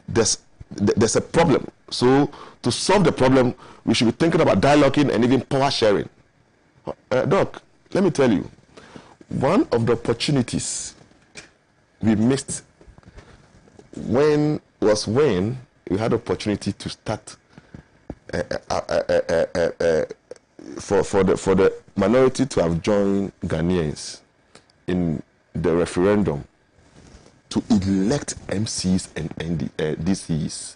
there's a problem. So to solve the problem, we should be thinking about dialoguing and even power sharing. Doc, let me tell you, one of the opportunities we missed when we had opportunity to start for the minority to have joined Ghanaians in the referendum to elect MCs and DCs.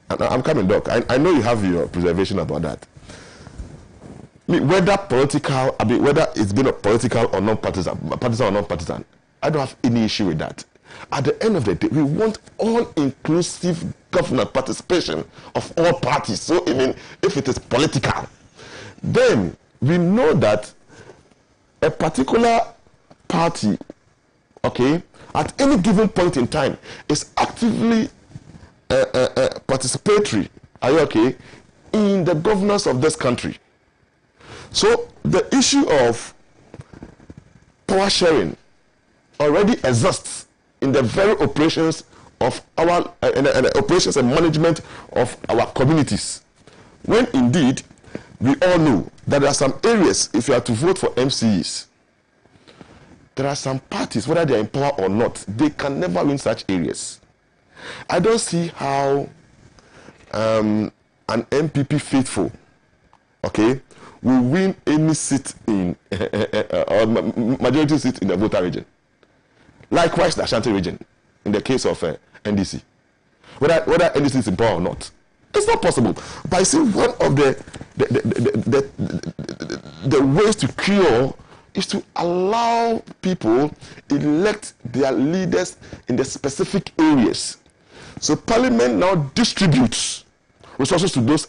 And I'm coming, Doc. I know you have your preservation about that. Whether it's been a political or non-partisan, partisan or non-partisan, I don't have any issue with that. At the end of the day, we want all-inclusive government participation of all parties. So even if it is political, then we know that a particular party, okay, at any given point in time is actively participatory, are you okay, in the governance of this country. So the issue of power sharing already exists in the very operations of our operations and management of our communities. When indeed we all know that there are some areas, if you are to vote for MCs, there are some parties, whether they are in power or not, they can never win such areas. I don't see how an MPP faithful, okay, will win any seat in or majority seat in the voter region. Likewise, the Ashanti region, in the case of NDC, whether NDC is in power or not, it's not possible. But I see one of the ways to cure is to allow people elect their leaders in the specific areas. So Parliament now distributes resources to those,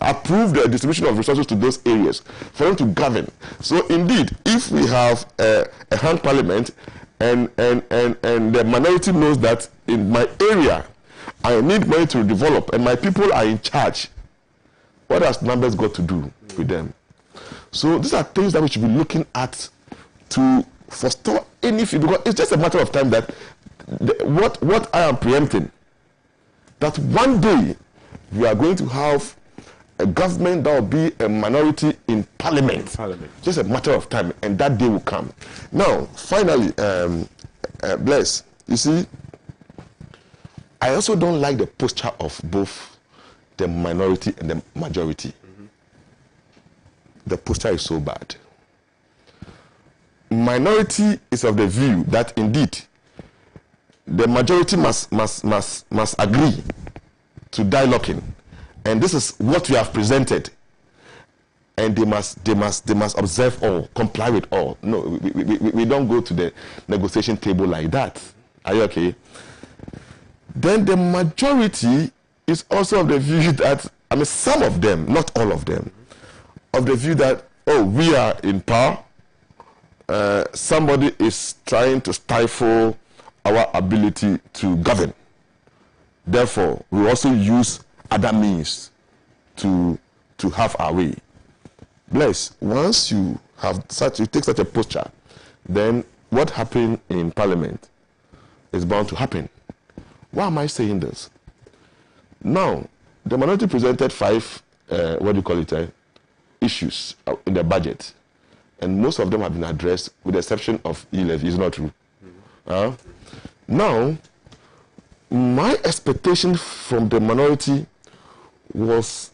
approve the distribution of resources to those areas for them to govern. So indeed, if we have a hung Parliament and the minority knows that in my area I need money to develop and my people are in charge, what has numbers got to do with them? So these are things that we should be looking at to forestall any fear, because it's just a matter of time that what I am preempting, that one day we are going to have a government that will be a minority in parliament. Just a matter of time, and that day will come. Now, finally, Bless, you see, I also don't like the posture of both the minority and the majority. The posture is so bad. Minority is of the view that indeed the majority must agree to dialoguing, and this is what we have presented, and they must observe all, comply with all. No, we don't go to the negotiation table like that. Are you okay? Then the majority is also of the view that, I mean, some of them, not all of them, of the view that, oh, we are in power, somebody is trying to stifle our ability to govern. Therefore, we also use other means to have our way. Bless, once you take such a posture, then what happened in Parliament is bound to happen. Why am I saying this? Now, the minority presented 5 issues in the budget, and most of them have been addressed with the exception of e-levy. Is not true? Now, my expectation from the minority was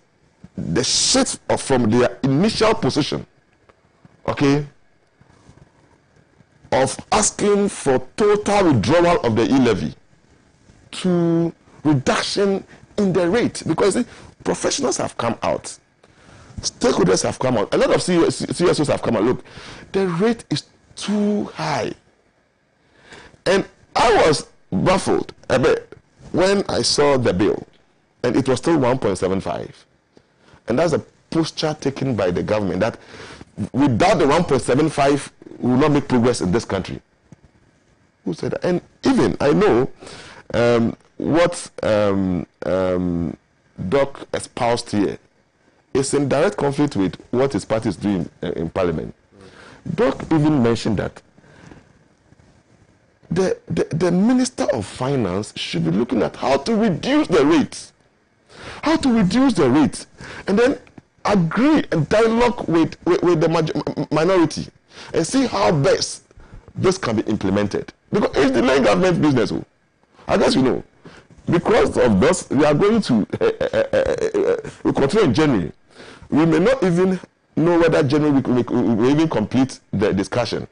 the shift from their initial position, okay, of asking for total withdrawal of the e-levy to reduction in the rate, because professionals have come out, stakeholders have come out, a lot of CSOs have come out. Look, the rate is too high. And I was baffled a bit when I saw the bill, and it was still 1.75. And that's a posture taken by the government that without the 1.75, we will not make progress in this country. Who said that? And even I know what Doc espoused here is in direct conflict with what his party is doing in Parliament. Doc even mentioned that the Minister of Finance should be looking at how to reduce the rates. How to reduce the rates, and then agree and dialogue with the minority and see how best this can be implemented. Because it's delaying government business. I guess you know. Because of this, we are going to we continue in January. We may not even know whether January we even complete the discussion.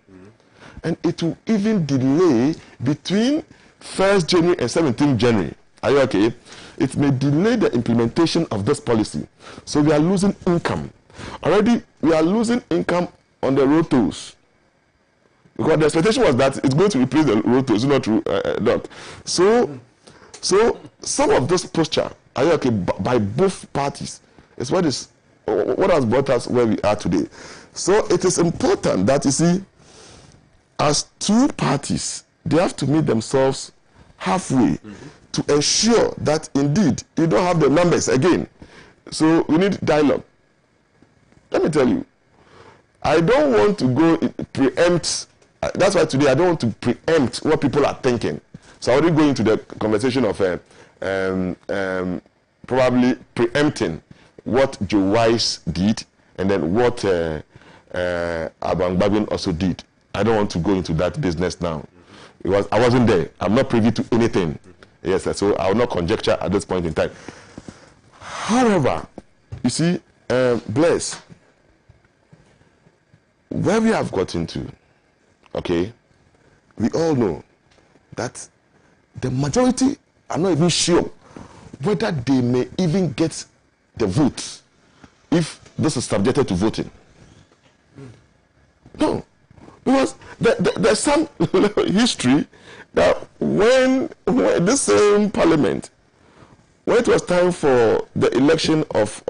And it will even delay between 1st January and 17th January. Are you okay? It may delay the implementation of this policy. So we are losing income. Already, we are losing income on the road tolls. Because the expectation was that it's going to replace the road tolls, not true, Doc. So some of this posture, are you okay, by both parties, is what is what has brought us where we are today. So it is important that, you see, as two parties, they have to meet themselves halfway to ensure that indeed you don't have the numbers again. So we need dialogue. Let me tell you, I don't want to go preempt. That's why today I don't want to preempt what people are thinking. So I already go into the conversation of probably preempting what Joe Wise did and then what Abang Babin also did. I don't want to go into that business now. Because I wasn't there. I'm not privy to anything. Yes, so I will not conjecture at this point in time. However, you see, Bless, where we have gotten to, okay, we all know that the majority are not even sure whether they may even get the vote if this is subjected to voting. No, because there's some history that when this same parliament, when it was time for the election of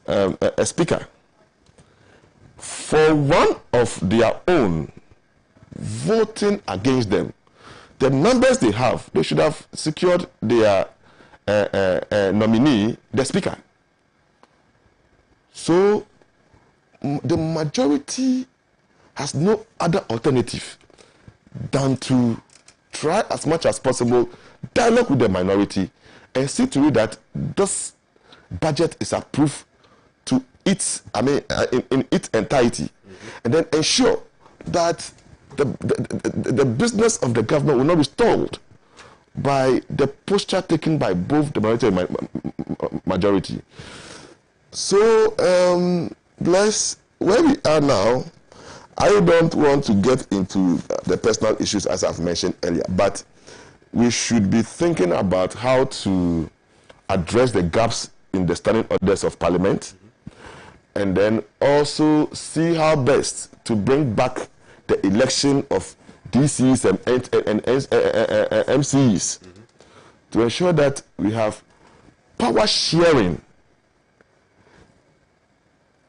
a speaker, for one of their own voting against them, the numbers they have, they should have secured their nominee, the speaker. So the majority has no other alternative than to try as much as possible dialogue with the minority and see to it that this budget is approved to its, in its entirety, and then ensure that the business of the government will not be stalled by the posture taken by both the minority and majority. So, Bless, where we are now, I don't want to get into the personal issues as I've mentioned earlier, but we should be thinking about how to address the gaps in the standing orders of Parliament, and then also see how best to bring back the election of DCs and MCs to ensure that we have power sharing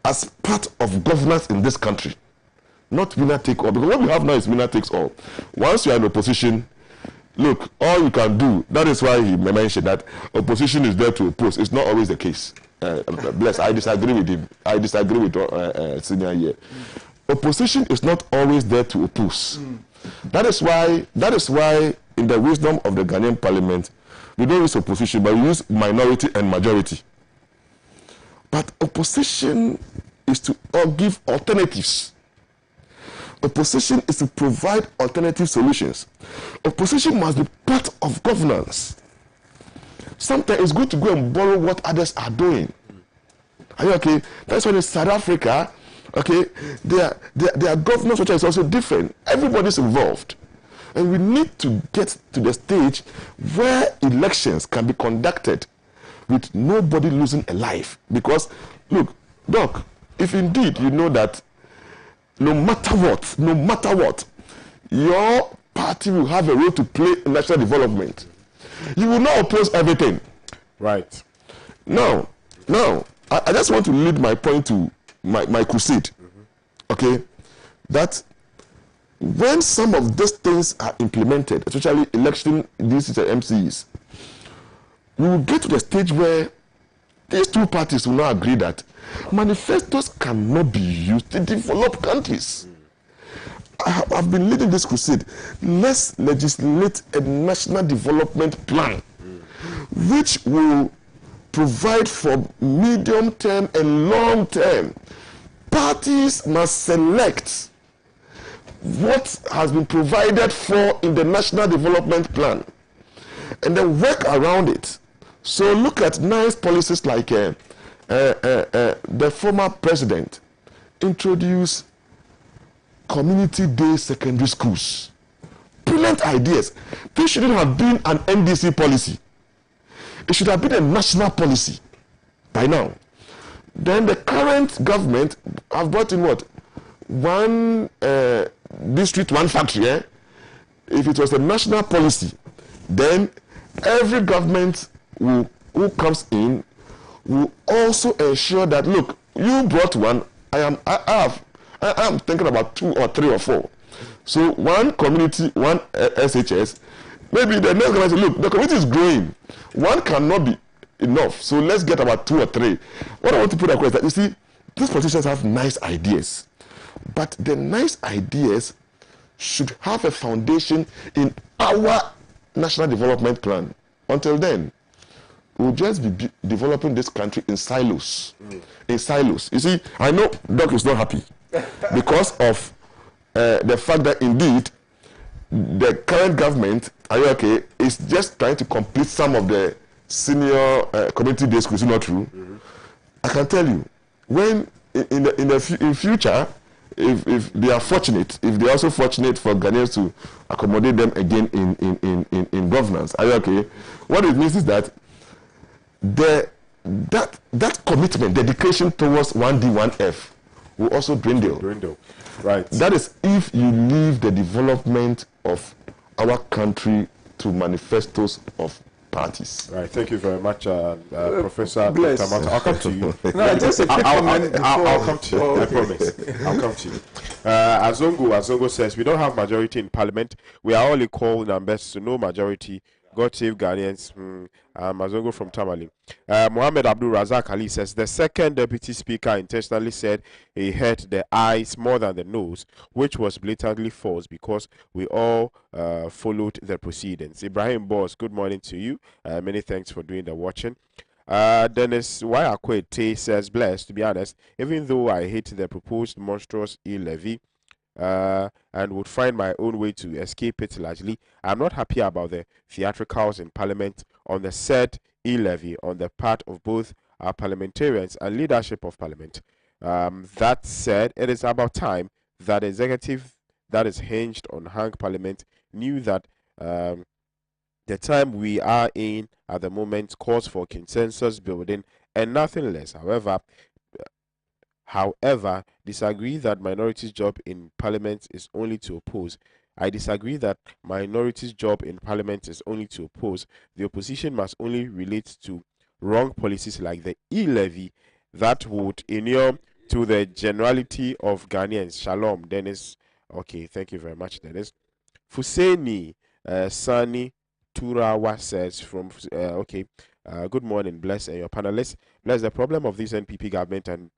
as part of governance in this country, not winner take all. Because what we have now is winner takes all. Once you are in opposition, look, all you can do, that is why he mentioned that opposition is there to oppose. It's not always the case. Bless, I disagree with him. I disagree with senior here. Opposition is not always there to oppose. That is why in the wisdom of the Ghanaian parliament, we don't use opposition, but we use minority and majority. But opposition is to give alternatives. Opposition is to provide alternative solutions. Opposition must be part of governance. Sometimes it's good to go and borrow what others are doing. Are you okay? That's why in South Africa, okay, their governance structure is also different. Everybody's involved. And we need to get to the stage where elections can be conducted with nobody losing a life. Because, look, Doc, if indeed you know that no matter what, your party will have a role to play in national development, you will not oppose everything. Right. Now, I just want to lead my point to my crusade. Okay? That when some of these things are implemented, especially election these MCs, we will get to the stage where these two parties will now agree that manifestos cannot be used to develop countries. I've been leading this crusade. Let's legislate a national development plan which will provide for medium term and long term. Parties must select what has been provided for in the national development plan and then work around it. So look at nice policies like the former president introduced community day secondary schools. Brilliant ideas. This shouldn't have been an NDC policy. It should have been a national policy by now. Then the current government have brought in what? One district, one factory. If it was a national policy, then every government who comes in will also ensure that, look, you brought one, I am thinking about 2 or 3 or 4. So one community, one SHS, maybe the next government say, look, the community is growing. One cannot be enough. So let's get about 2 or 3. What I want to put across is that, you see, these politicians have nice ideas. But the nice ideas should have a foundation in our national development plan. Until then, we'll just be developing this country in silos. In silos. You see, I know Doc is not happy because of the fact that indeed the current government, are you okay, is just trying to complete some of the senior community day schools. Is not true? I can tell you, when in future, if they are fortunate, if they are also fortunate for Ghanaians to accommodate them again in governance, are you okay? What it means is that that commitment, dedication towards 1D, 1F will also dwindle. Right. That is if you leave the development of our country to manifestos of parties. Right. Thank you very much, Professor Bless. Dr. Martin. I'll come to you. No, just a quick comment I'll come to you. before- I promise. I'll come to you. Azongo says, we don't have majority in parliament. We are all equal numbers, so no majority. God save Ghanaians. Azongo from Tamale. Mohammed Abdul Razak Ali says, the second deputy speaker intentionally said he hurt the eyes more than the nose, which was blatantly false because we all followed the proceedings. Ibrahim Boss, good morning to you. Many thanks for doing the watching. Dennis Wayakwete says, blessed, to be honest, even though I hate the proposed monstrous e-levy, and would find my own way to escape it largely, I'm not happy about the theatricals in Parliament on the said e-levy on the part of both our parliamentarians and leadership of Parliament. That said, it is about time that the executive that is hinged on hang Parliament knew that the time we are in at the moment calls for consensus building and nothing less. However, disagree that minorities' job in parliament is only to oppose. I disagree that minorities' job in parliament is only to oppose. The opposition must only relate to wrong policies like the e-levy that would inure to the generality of Ghanaians. Shalom, Dennis. Okay, thank you very much, Dennis. Fuseni Sani Turawa says from good morning, Bless, and your panelists. Bless, the problem of this NPP government and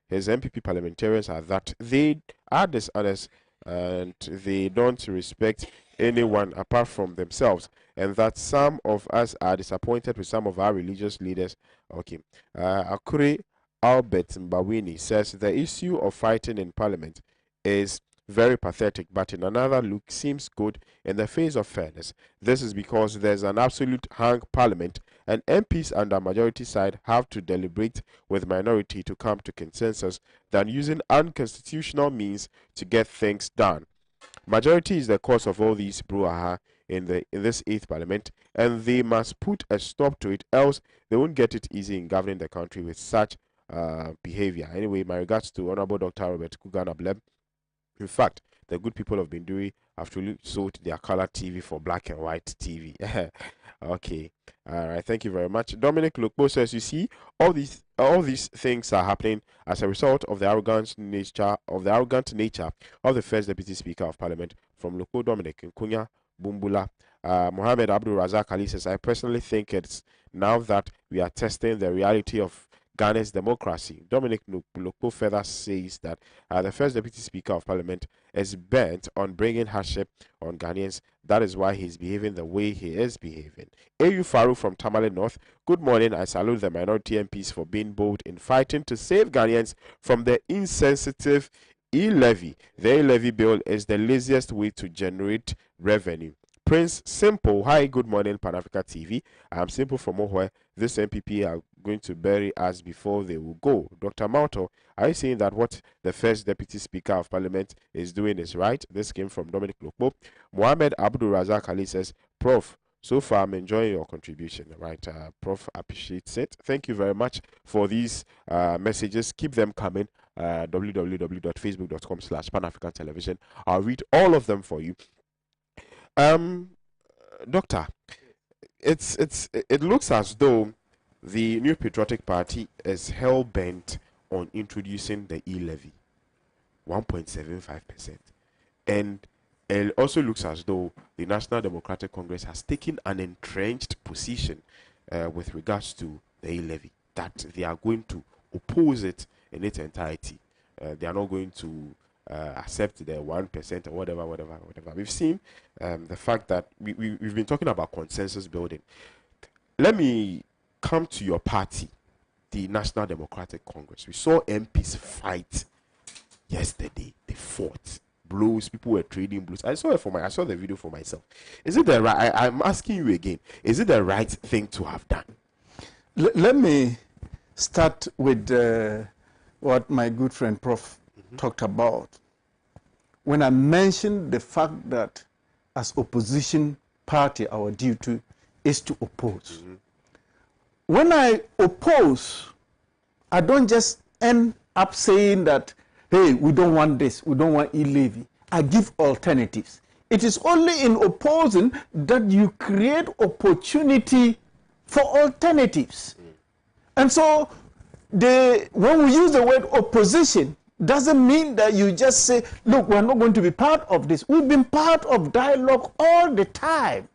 his MPP parliamentarians are that they are dishonest and they don't respect anyone apart from themselves, and that some of us are disappointed with some of our religious leaders. Okay. Akure Albert Mbawini says the issue of fighting in parliament is very pathetic, but in another look seems good in the face of fairness. This is because there's an absolute hung parliament and MPs under majority side have to deliberate with minority to come to consensus than using unconstitutional means to get things done. Majority is the cause of all these brouhaha in this 8th parliament, and they must put a stop to it, else they won't get it easy in governing the country with such behavior. Anyway, my regards to Honorable Dr. Robert Kugana Bleb. In fact, the good people of Binduri have truly sold their color TV for black and white TV. Okay. All right. Thank you very much. Dominic Lukbo says, you see, all these things are happening as a result of the arrogant nature of the first deputy speaker of parliament from Lukbo Dominic in Kunya Bumbula. Mohammed Abdul Razak Ali says, I personally think it's now that we are testing the reality of Ghana's democracy. Dominic Lukpo further says that the first deputy speaker of parliament is bent on bringing hardship on Ghanaians. That is why he's behaving the way he is behaving. A.U. Faru from Tamale North. Good morning. I salute the minority MPs for being bold in fighting to save Ghanaians from the insensitive e-levy. The e-levy bill is the laziest way to generate revenue. Prince Simple, hi, good morning, Pan Africa TV. I'm Simple from Ohwe. This MPP are going to bury us before they will go. Dr. Mauto, are you saying that what the first deputy speaker of parliament is doing is right? This came from Dominic Lokpo. Mohammed Abdul Razak Ali says, Prof, so far I'm enjoying your contribution. Right, Prof appreciates it. Thank you very much for these messages. Keep them coming. www.facebook.com/Pan African Television. I'll read all of them for you. Doctor, it looks as though the New Patriotic Party is hell-bent on introducing the e-levy, 1.75%. And it also looks as though the National Democratic Congress has taken an entrenched position with regards to the e-levy, that they are going to oppose it in its entirety. They are not going to accept the 1% or whatever. We've seen the fact that we've been talking about consensus building. Let me come to your party, the National Democratic Congress. We saw MPs fight yesterday. They fought. Blows, people were trading blows. I saw the video for myself. Is it the right? I'm asking you again. Is it the right thing to have done? Let me start with what my good friend Prof talked about. When I mentioned the fact that as opposition party, our duty is to oppose. When I oppose, I don't just end up saying that, hey, we don't want this, we don't want e-levy. I give alternatives. It is only in opposing that you create opportunity for alternatives. And so when we use the word opposition, doesn't mean that you just say, look, we're not going to be part of this. We've been part of dialogue all the time.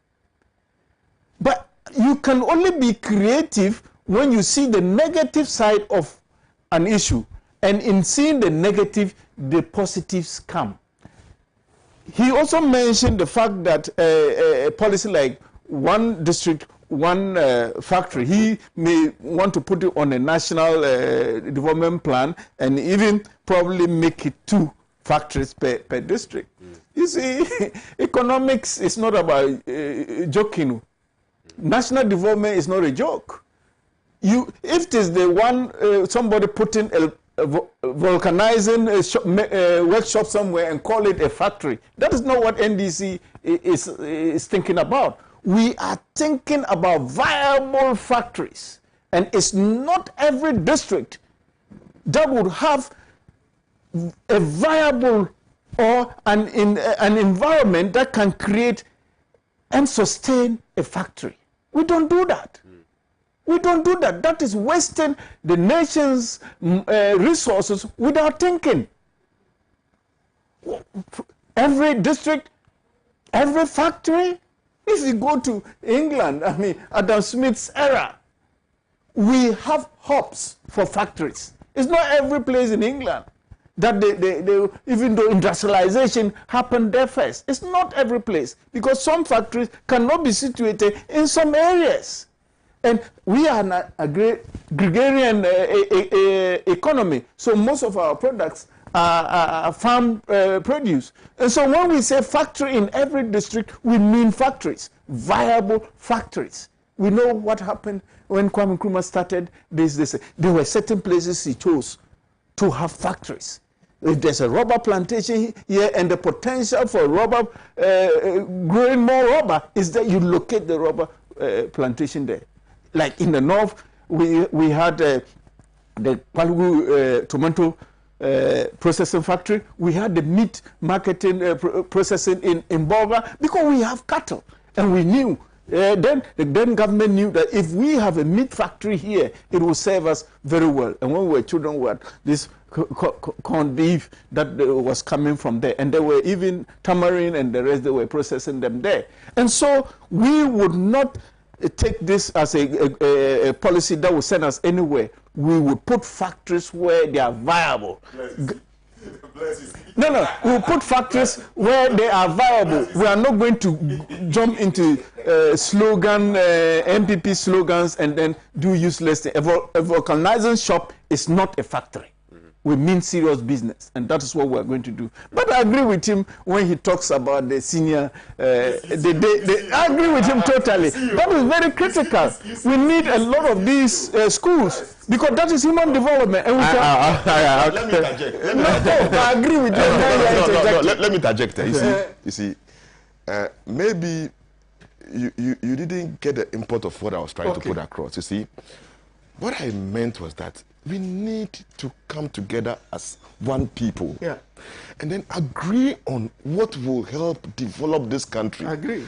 But you can only be creative when you see the negative side of an issue. And in seeing the negative, the positives come. He also mentioned the fact that a policy like one district, one factory, he may want to put it on a national development plan and even probably make it 2 factories per district. You see, economics is not about joking. National development is not a joke. If it is the one, somebody putting a vulcanizing workshop somewhere and call it a factory, that is not what NDC is thinking about. We are thinking about viable factories, and it's not every district that would have a viable or an environment that can create and sustain a factory. We don't do that. We don't do that. That is wasting the nation's resources without thinking. Every district, every factory. If you go to England, I mean, Adam Smith's era, we have hubs for factories. It's not every place in England that they even though industrialization happened there first. It's not every place, because some factories cannot be situated in some areas. And we are a gregarian economy, so most of our products are farm produce. And so when we say factory in every district, we mean factories, viable factories. We know what happened when Kwame Nkrumah started this. There were certain places he chose to have factories. If there's a rubber plantation here and the potential for rubber, growing more rubber, is that you locate the rubber plantation there. Like in the north, we had the Palugu tomato processing factory. We had the meat marketing processing in Boga, because we have cattle. And we knew, then the then government knew that if we have a meat factory here, it will serve us very well. And when we were children, we had this corned beef that was coming from there. And there were even tamarind and the rest, they were processing them there. And so we would not take this as a policy that will send us anywhere. We will put factories where they are viable. No, we will put factories where they are viable. We are not going to jump into MPP slogans and then do useless things. A vulcanizing shop is not a factory. We mean serious business, and that is what we are going to do. But I agree with him when he talks about the senior. I agree with him totally. That is very critical. We need a lot of these schools, because that is human development. And we let me interject. I agree with you. Let me interject. You see, maybe you didn't get the import of what I was trying to put across. You see, what I meant was that we need to come together as one people. Yeah. And then agree on what will help develop this country. I agree.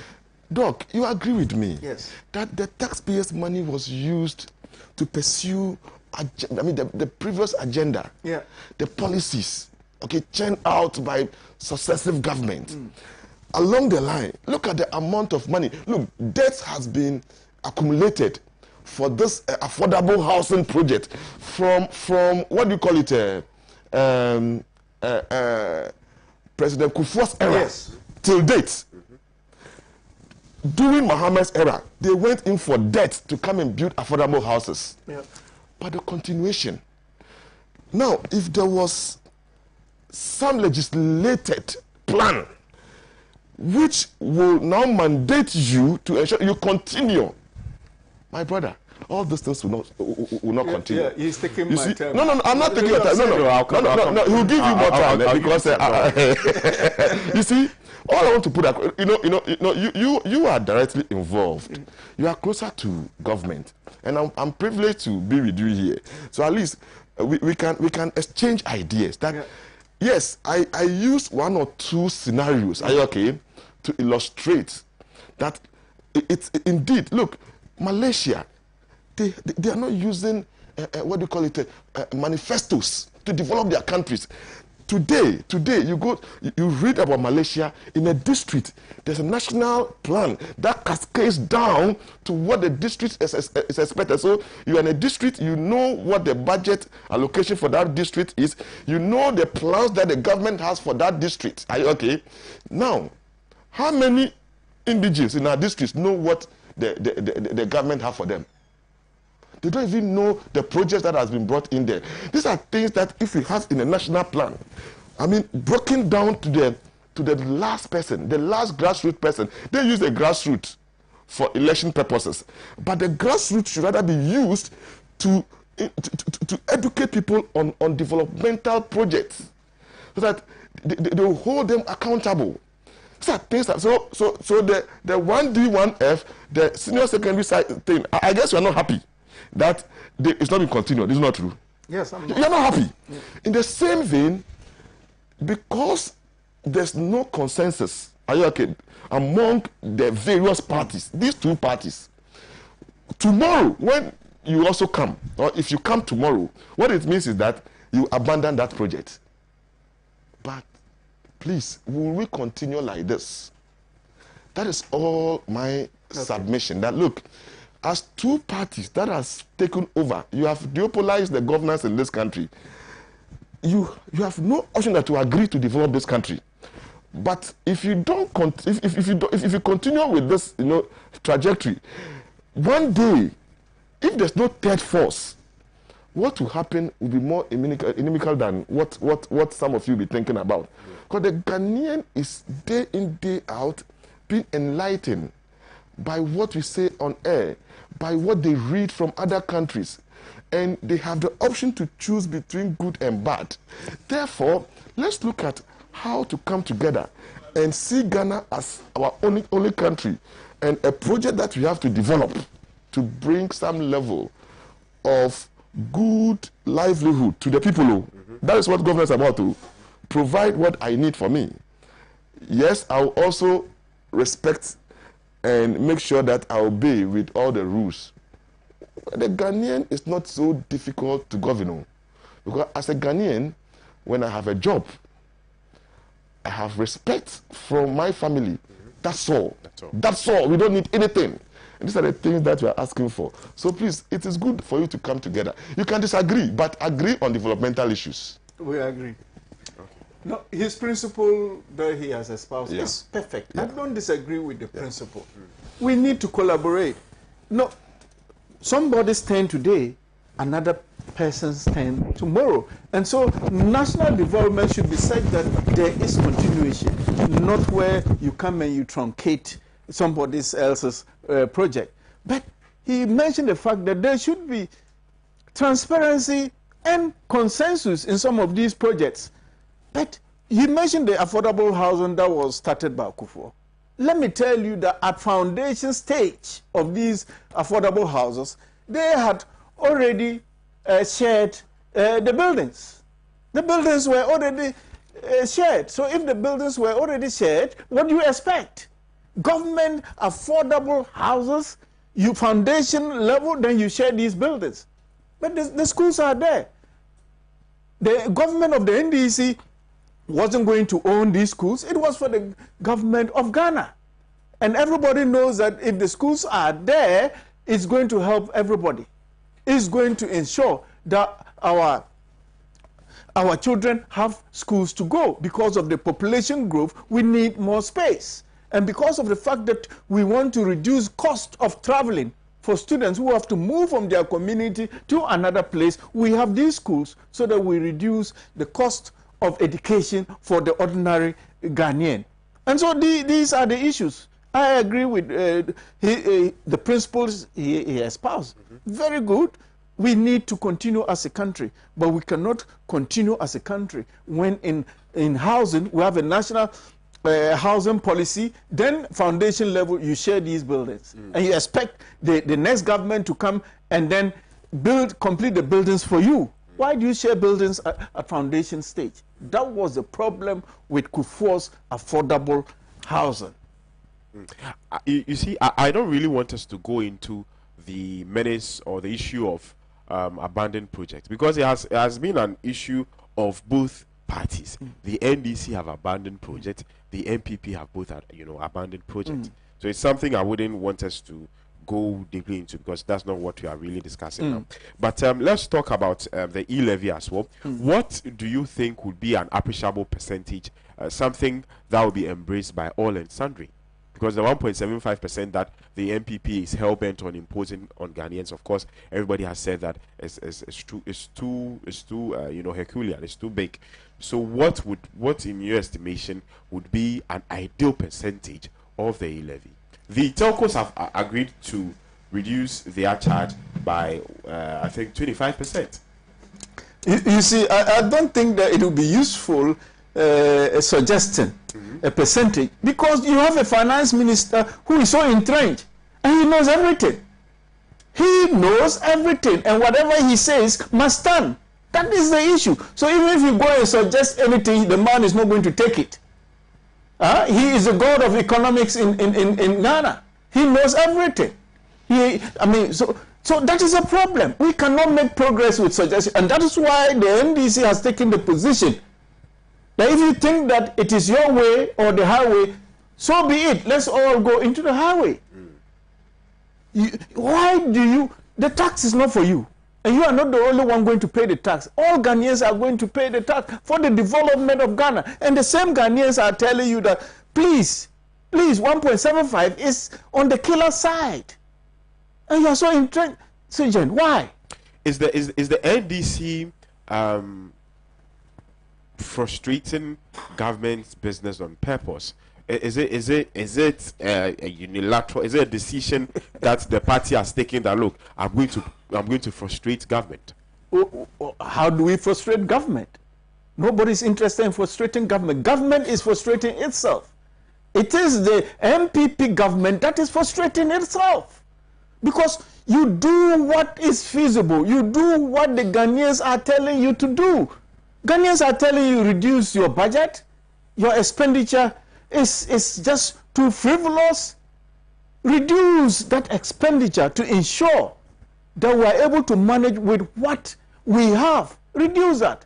Doc, you agree with me? Yes. That the taxpayers' money was used to pursue, the previous agenda, the policies, okay, churned out by successive governments. Along the line, look at the amount of money. Look, debt has been accumulated for this affordable housing project from what do you call it? President Kufuor's era till date. During Mohammed's era, they went in for debt to come and build affordable houses. But the continuation. Now, if there was some legislated plan which will now mandate you to ensure you continue, my brother, all those things will not continue. He's taking my time. No, I'm not taking your time. No, he'll give you more time because you see, all I want to put across, you are directly involved. You are closer to government, and I'm privileged to be with you here. So at least we can exchange ideas. That yes, I use one or two scenarios. Are you okay? To illustrate that it's indeed. Look, Malaysia, they are not using what do you call it, manifestos to develop their countries. Today, you read about Malaysia in a district. There's a national plan that cascades down to what the district is expected. So you are in a district, you know what the budget allocation for that district is. You know the plans that the government has for that district. Are you okay? Now, how many indigenes in our districts know what the government have for them? They don't even know the projects that has been brought in there. These are things that if we have in a national plan, broken down to the last person, the last grassroots person. They use the grassroots for election purposes, but the grassroots should rather be used to educate people on developmental projects, so that they will hold them accountable. These are things that, so the 1D, 1F, the senior secondary side thing. I guess you are not happy that it's not been continued. This is not true. Yes, I'm not. You're not happy. Yeah. In the same vein, because there's no consensus, are you okay, among the various parties, these two parties, tomorrow, when you also come, or if you come tomorrow, what it means is that you abandon that project. But please, will we continue like this? That is all my submission. That look, as two parties that has taken over, you have duopolized the governance in this country. You have no option that to agree to develop this country. But if you don't, if you continue with this, trajectory, one day, if there's no third force, what will happen will be more inimical than what some of you be thinking about. Because the Ghanaian is day in, day out being enlightened by what we say on air, by what they read from other countries, and they have the option to choose between good and bad. Therefore, let's look at how to come together and see Ghana as our only country, and a project that we have to develop to bring some level of good livelihood to the people. That is what government is about, to provide what I need for me. Yes, I will also respect and make sure that I obey with all the rules. The Ghanaian is not so difficult to govern, because as a Ghanaian, when I have a job, I have respect from my family. That's all. That's all. We don't need anything. And these are the things that we are asking for. So please, it is good for you to come together. You can disagree, but agree on developmental issues. We agree. No, his principle that he has espoused is perfect. I don't disagree with the principle. We need to collaborate. No, somebody's turn today, another person's turn tomorrow. And so national development should be such that there is continuation, not where you come and you truncate somebody else's project. But he mentioned the fact that there should be transparency and consensus in some of these projects. But he mentioned the affordable housing that was started by Kufuor. Let me tell you that at foundation stage of these affordable houses, they had already shared the buildings. The buildings were already shared. So if the buildings were already shared, what do you expect? Government affordable houses You foundation level, then you share these buildings. But the schools are there. The government of the NDC wasn't going to own these schools. It was for the government of Ghana. And everybody knows that if the schools are there, it's going to help everybody. It's going to ensure that our children have schools to go. Because of the population growth, we need more space. And because of the fact that we want to reduce cost of traveling for students who have to move from their community to another place, we have these schools so that we reduce the cost of education for the ordinary Ghanaian. And so these are the issues. I agree with the principles he espoused. Very good. We need to continue as a country, but we cannot continue as a country when in housing we have a national housing policy, then foundation level you share these buildings, and you expect the next government to come and then complete the buildings for you. Why do you share buildings at foundation stage? That was the problem with Kufuor's affordable housing. You see, I don't really want us to go into the menace or the issue of abandoned projects, because it has been an issue of both parties. The NDC have abandoned projects, the MPP have both abandoned projects. So it's something I wouldn't want us to go deeply into, because that's not what we are really discussing now. But let's talk about the e-levy as well. What do you think would be an appreciable percentage, something that will be embraced by all and sundry? Because the 1.75% that the MPP is hell-bent on imposing on Ghanaians, of course, everybody has said that it's too Herculean, it's too big. So what in your estimation would be an ideal percentage of the e-levy? The telcos have agreed to reduce their charge by, I think, 25%. You see, I don't think that it will be useful suggesting a percentage, because you have a finance minister who is so entrenched and he knows everything. He knows everything, and whatever he says must stand. That is the issue. So even if you go and suggest anything, the man is not going to take it. He is the god of economics in Ghana. He knows everything. So that is a problem. We cannot make progress with suggestions, and that is why the NDC has taken the position that if you think that it is your way or the highway, so be it. Let's all go into the highway. The tax is not for you. And you are not the only one going to pay the tax. All Ghanaians are going to pay the tax for the development of Ghana. And the same Ghanaians are telling you that, please, 1.75 is on the killer side. And you are so entrenched. Why? Is the NDC frustrating government's business on purpose? Is it a unilateral? Is it a decision that the party has taken that, look, I'm going to frustrate government? How do we frustrate government? Nobody's interested in frustrating government. Government is frustrating itself. It is the MPP government that is frustrating itself, because you do what is feasible. You do what the Ghanaians are telling you to do. Ghanaians are telling you reduce your budget, your expenditure is just too frivolous. Reduce that expenditure to ensure that we are able to manage with what we have. Reduce that.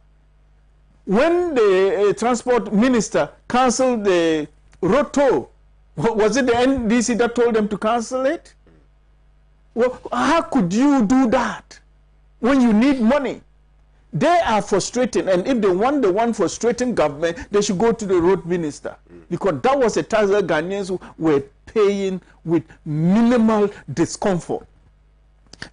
When the transport minister cancelled the road toll, was it the NDC that told them to cancel it? Well, how could you do that when you need money? They are frustrating, and if they want the one frustrating government, they should go to the road minister, because that was a tax that Ghanaians were paying with minimal discomfort.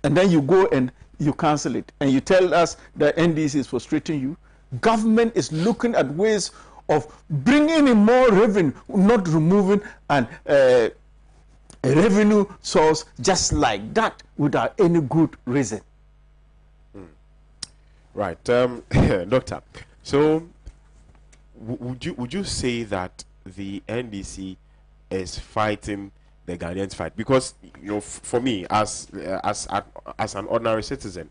And then you go and you cancel it, and you tell us that NDC is frustrating you. Government is looking at ways of bringing in more revenue, not removing a revenue source just like that without any good reason. Right, Doctor. So, would you say that the NDC is fighting the Ghanaians fight? Because for me, as an ordinary citizen,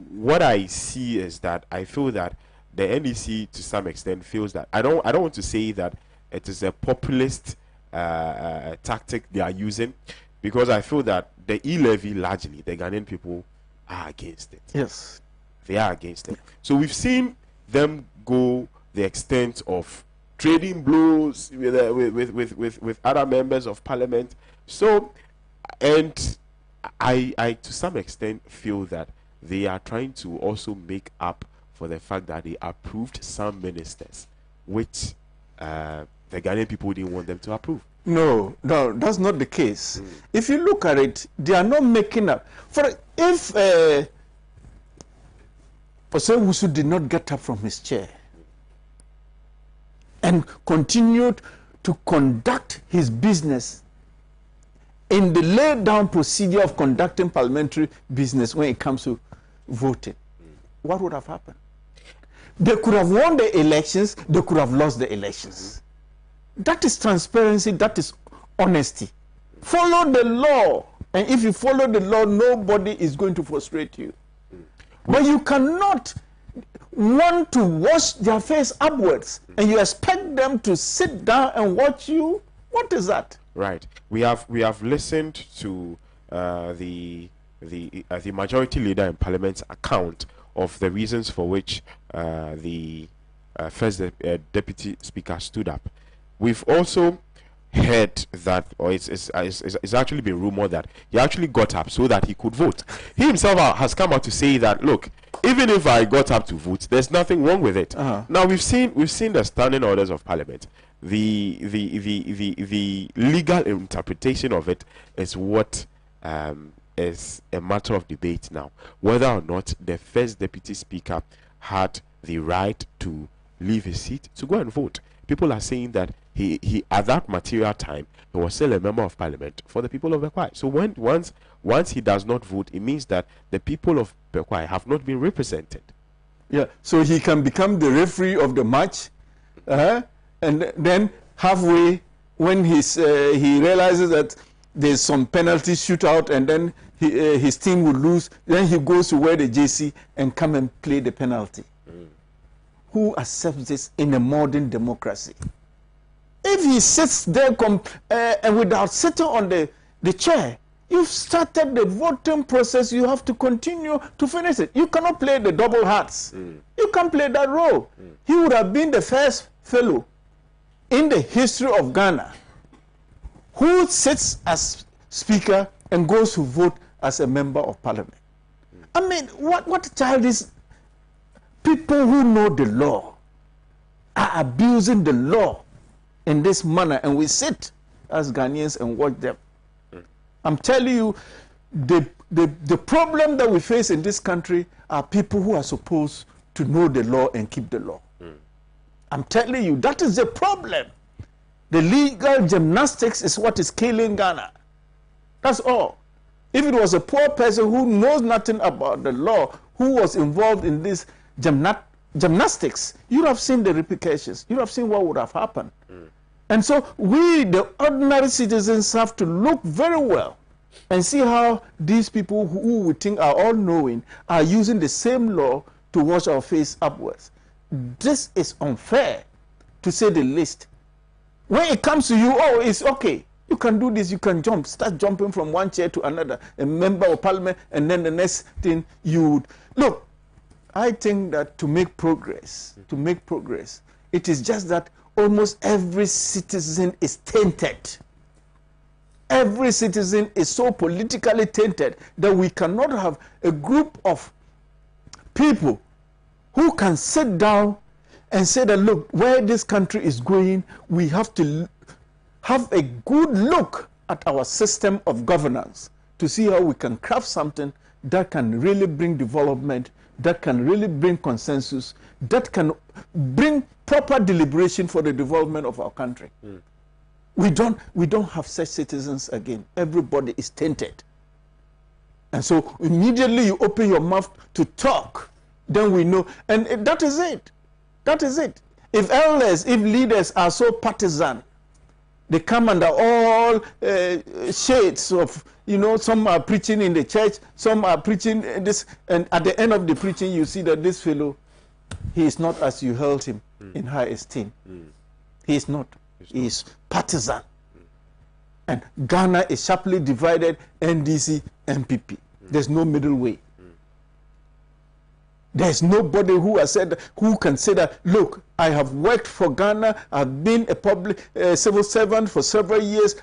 what I see is that I feel that the NDC to some extent feels that I don't want to say that it is a populist tactic they are using, because I feel that the e-levy, largely, the Ghanaian people are against it. Yes. They are against it. So we've seen them go the extent of trading blows with other members of parliament. So, and I to some extent feel that they are trying to also make up for the fact that they approved some ministers, which the Ghanaian people didn't want them to approve. No, that's not the case. If you look at it, they are not making up. If Osewusu did not get up from his chair and continued to conduct his business in the laid down procedure of conducting parliamentary business when it comes to voting, what would have happened? They could have won the elections, they could have lost the elections. That is transparency, that is honesty. Follow the law, and if you follow the law, nobody is going to frustrate you. But you cannot want to wash their face upwards and you expect them to sit down and watch you. What is that? Right. We have listened to the majority leader in Parliament's account of the reasons for which the first deputy speaker stood up. We've also heard that, or it's actually been rumored that he actually got up so that he could vote. He himself has come out to say that, look, even if I got up to vote, there's nothing wrong with it. Now we've seen the standing orders of Parliament. The legal interpretation of it is what is a matter of debate now, whether or not the first deputy speaker had the right to leave his seat to go and vote. People are saying that he at that material time he was still a member of Parliament for the people of Bekwai. So once he does not vote, it means that the people of Bekwai have not been represented. Yeah, so he can become the referee of the match, and then halfway when he realizes that there's some penalty shootout and then his team will lose, then he goes to wear the JC and come and play the penalty. Who accepts this in a modern democracy? If he sits there and without sitting on the chair, you've started the voting process, you have to continue to finish it. You cannot play the double hats. You can't play that role. He would have been the first fellow in the history of Ghana who sits as speaker and goes to vote as a member of parliament. I mean, what child is... People who know the law are abusing the law in this manner, and we sit as Ghanaians and watch them. I'm telling you, the problem that we face in this country are people who are supposed to know the law and keep the law. I'm telling you, that is the problem. The legal gymnastics is what is killing Ghana. That's all. If it was a poor person who knows nothing about the law, who was involved in this gymnastics, you'd have seen the repercussions. You'd have seen what would have happened. And so we, the ordinary citizens, have to look very well and see how these people who we think are all-knowing are using the same law to wash our face upwards. This is unfair, to say the least. When it comes to you, oh, it's okay. You can do this, you can jump, start jumping from one chair to another, a member of parliament, and then the next thing you would... Look, I think that to make progress, it is just that almost every citizen is tainted. Every citizen is so politically tainted that we cannot have a group of people who can sit down and say that, look, where this country is going, we have to have a good look at our system of governance to see how we can craft something that can really bring development, that can really bring consensus, that can bring proper deliberation for the development of our country. We don't have such citizens again. Everybody is tainted. And so immediately you open your mouth to talk, then we know. And that is it. That is it. If elders, if leaders are so partisan, they come under all shades of, some are preaching in the church, some are preaching this, and at the end of the preaching, you see that this fellow, he is not as you held him in high esteem. He is not. He is partisan. And Ghana is sharply divided, NDC, MPP. There's no middle way. There's nobody who has said, who can say that, look, I have worked for Ghana, I've been a public civil servant for several years,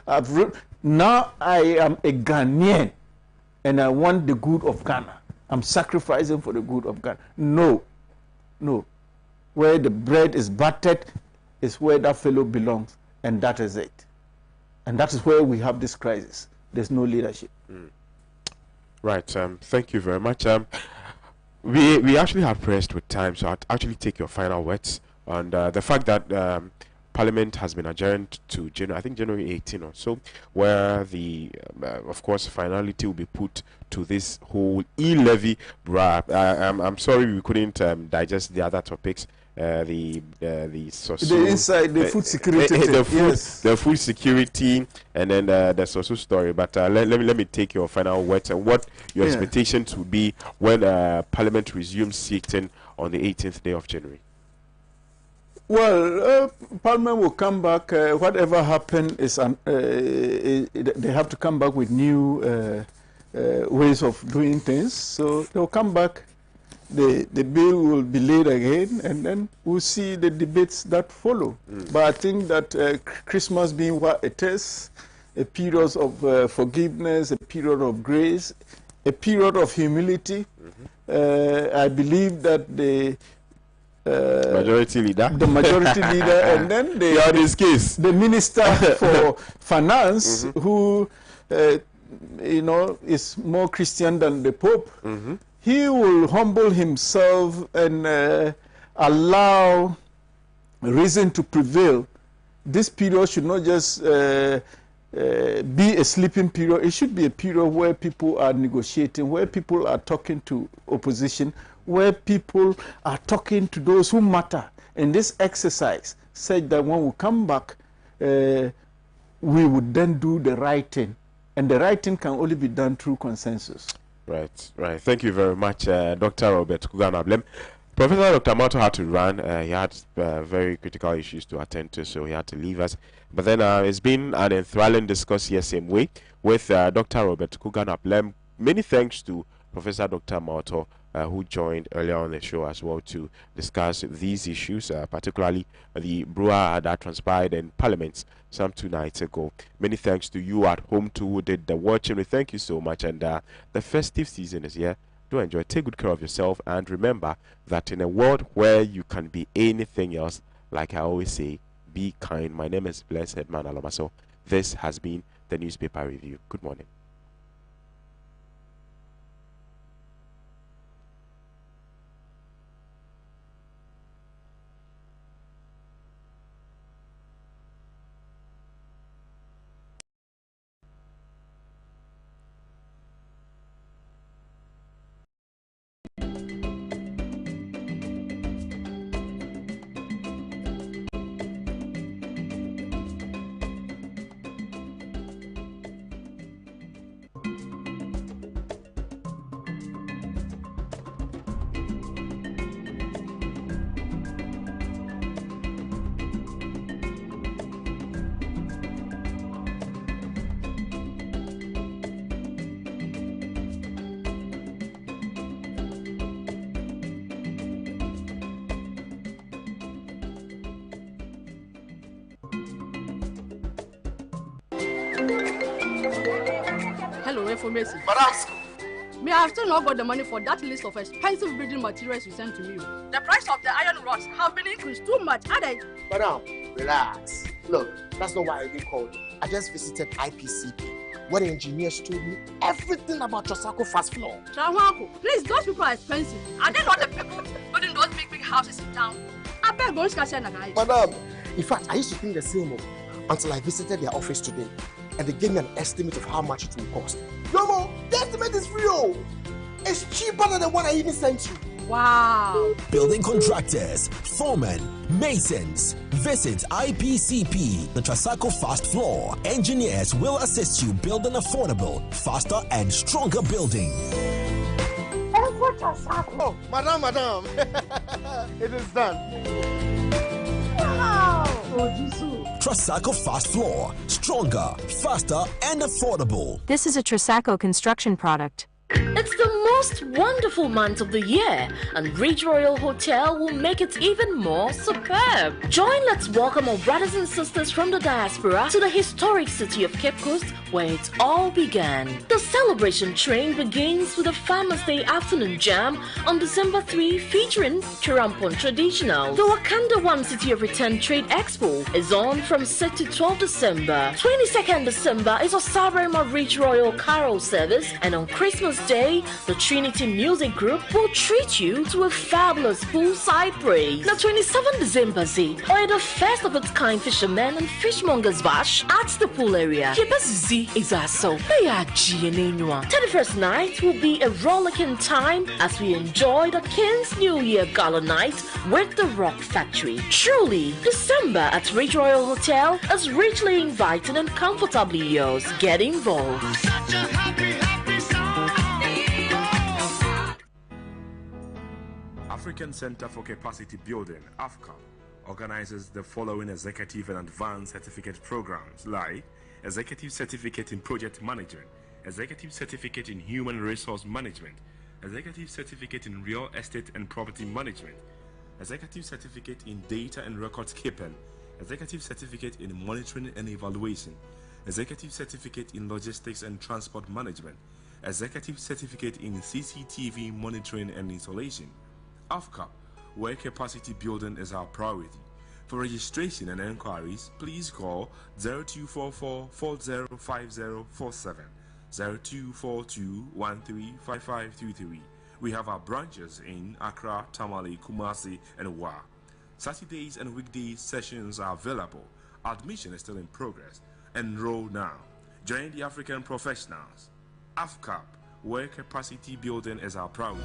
now I am a Ghanaian and I want the good of Ghana. I'm sacrificing for the good of Ghana. No, no. Where the bread is buttered is where that fellow belongs, and that is it. And that is where we have this crisis. There's no leadership. Right. Thank you very much. We actually have pressed with time, so I'll actually take your final words on the fact that Parliament has been adjourned to January, I think January 18 or so, where the, of course, finality will be put to this whole e-levy. I'm sorry we couldn't digest the other topics. The inside the food security, the food security, and then the social story. But let me take your final words and what your expectations would be when Parliament resumes sitting on the 18th day of January. Well, Parliament will come back. Whatever happened is they have to come back with new ways of doing things. So they'll come back. The bill will be laid again, and then we'll see the debates that follow. But I think that Christmas being what it is, a period of forgiveness, a period of grace, a period of humility, I believe that the majority leader, and then the Minister for Finance, who is more Christian than the Pope. He will humble himself and allow reason to prevail. This period should not just be a sleeping period. It should be a period where people are negotiating, where people are talking to opposition, where people are talking to those who matter. In this exercise, said that when we come back, we would then do the right thing. And the right thing can only be done through consensus. Right. Thank you very much, Dr. Robert Kugana-Ablem. Professor Dr. Mato had to run. He had very critical issues to attend to, so he had to leave us. But then it's been an enthralling discourse here, same way, with Dr. Robert Kugana-Ablem. Many thanks to Professor Dr. Mato, who joined earlier on the show as well to discuss these issues, particularly the brouhaha that transpired in Parliament some 2 nights ago. Many thanks to you at home too who did the watching. We thank you so much, and the festive season is here. Do enjoy, take good care of yourself, and remember that in a world where you can be anything else, like I always say, be kind. My name is Blessed Man Alomaso. This has been the Newspaper Review. Good morning. Hello, information. Madam, Me, I have still not got the money for that list of expensive building materials you sent to me. The price of the iron rods have been increased too much, are they? Madam, relax. Look, that's not why I even called you. I just visited IPCP, where the engineers told me everything about Zaka fast floor. Trawanko, please, those people are expensive. Are they not the people building those big houses in town? I beg going to say that. Madam, in fact, I used to think the same until I visited their office today, and they gave me an estimate of how much it will cost. Yomo, the estimate is real. It's cheaper than the one I even sent you. Wow. Building contractors, foremen, masons. Visit IPCP, the Trasacco Fast Floor. Engineers will assist you build an affordable, faster and stronger building. Oh, madam. It is done. Wow. Oh, Jesus. Trasaco Fast Floor. Stronger, faster, and affordable. This is a Trasaco construction product. It's the most wonderful month of the year, and Ridge Royal Hotel will make it even more superb. Join Let's welcome our brothers and sisters from the diaspora to the historic city of Cape Coast, where it all began. The celebration train begins with a Farmers' Day afternoon jam on December 3, featuring Chirampon Traditional. The Wakanda One City of Return Trade Expo is on from 6 to 12 December. 22nd December is Osabrema Ridge Royal Carol service, and on Christmas Day, the Trinity Music Group will treat you to a fabulous poolside praise. Now 27 December Z, or the first of its kind fishermen and fishmongers bash at the pool area. Z is also 31st night will be a rollicking time as we enjoy the King's New Year Gala night with the Rock Factory. Truly, December at Ridge Royal Hotel is richly inviting and comfortably yours. Get involved. African Center for Capacity Building, AFCAP, organizes the following executive and advanced certificate programs like Executive Certificate in Project Management, Executive Certificate in Human Resource Management, Executive Certificate in Real Estate and Property Management, Executive Certificate in Data and Records Keeping, Executive Certificate in Monitoring and Evaluation, Executive Certificate in Logistics and Transport Management, Executive Certificate in CCTV Monitoring and Installation. AFCAP, where capacity building is our priority. For registration and enquiries, please call 0244 405047, 0242 135523. We have our branches in Accra, Tamale, Kumasi, and Wa. Saturdays and weekdays sessions are available. Admission is still in progress. Enroll now. Join the African professionals. AFCAP, where capacity building is our priority.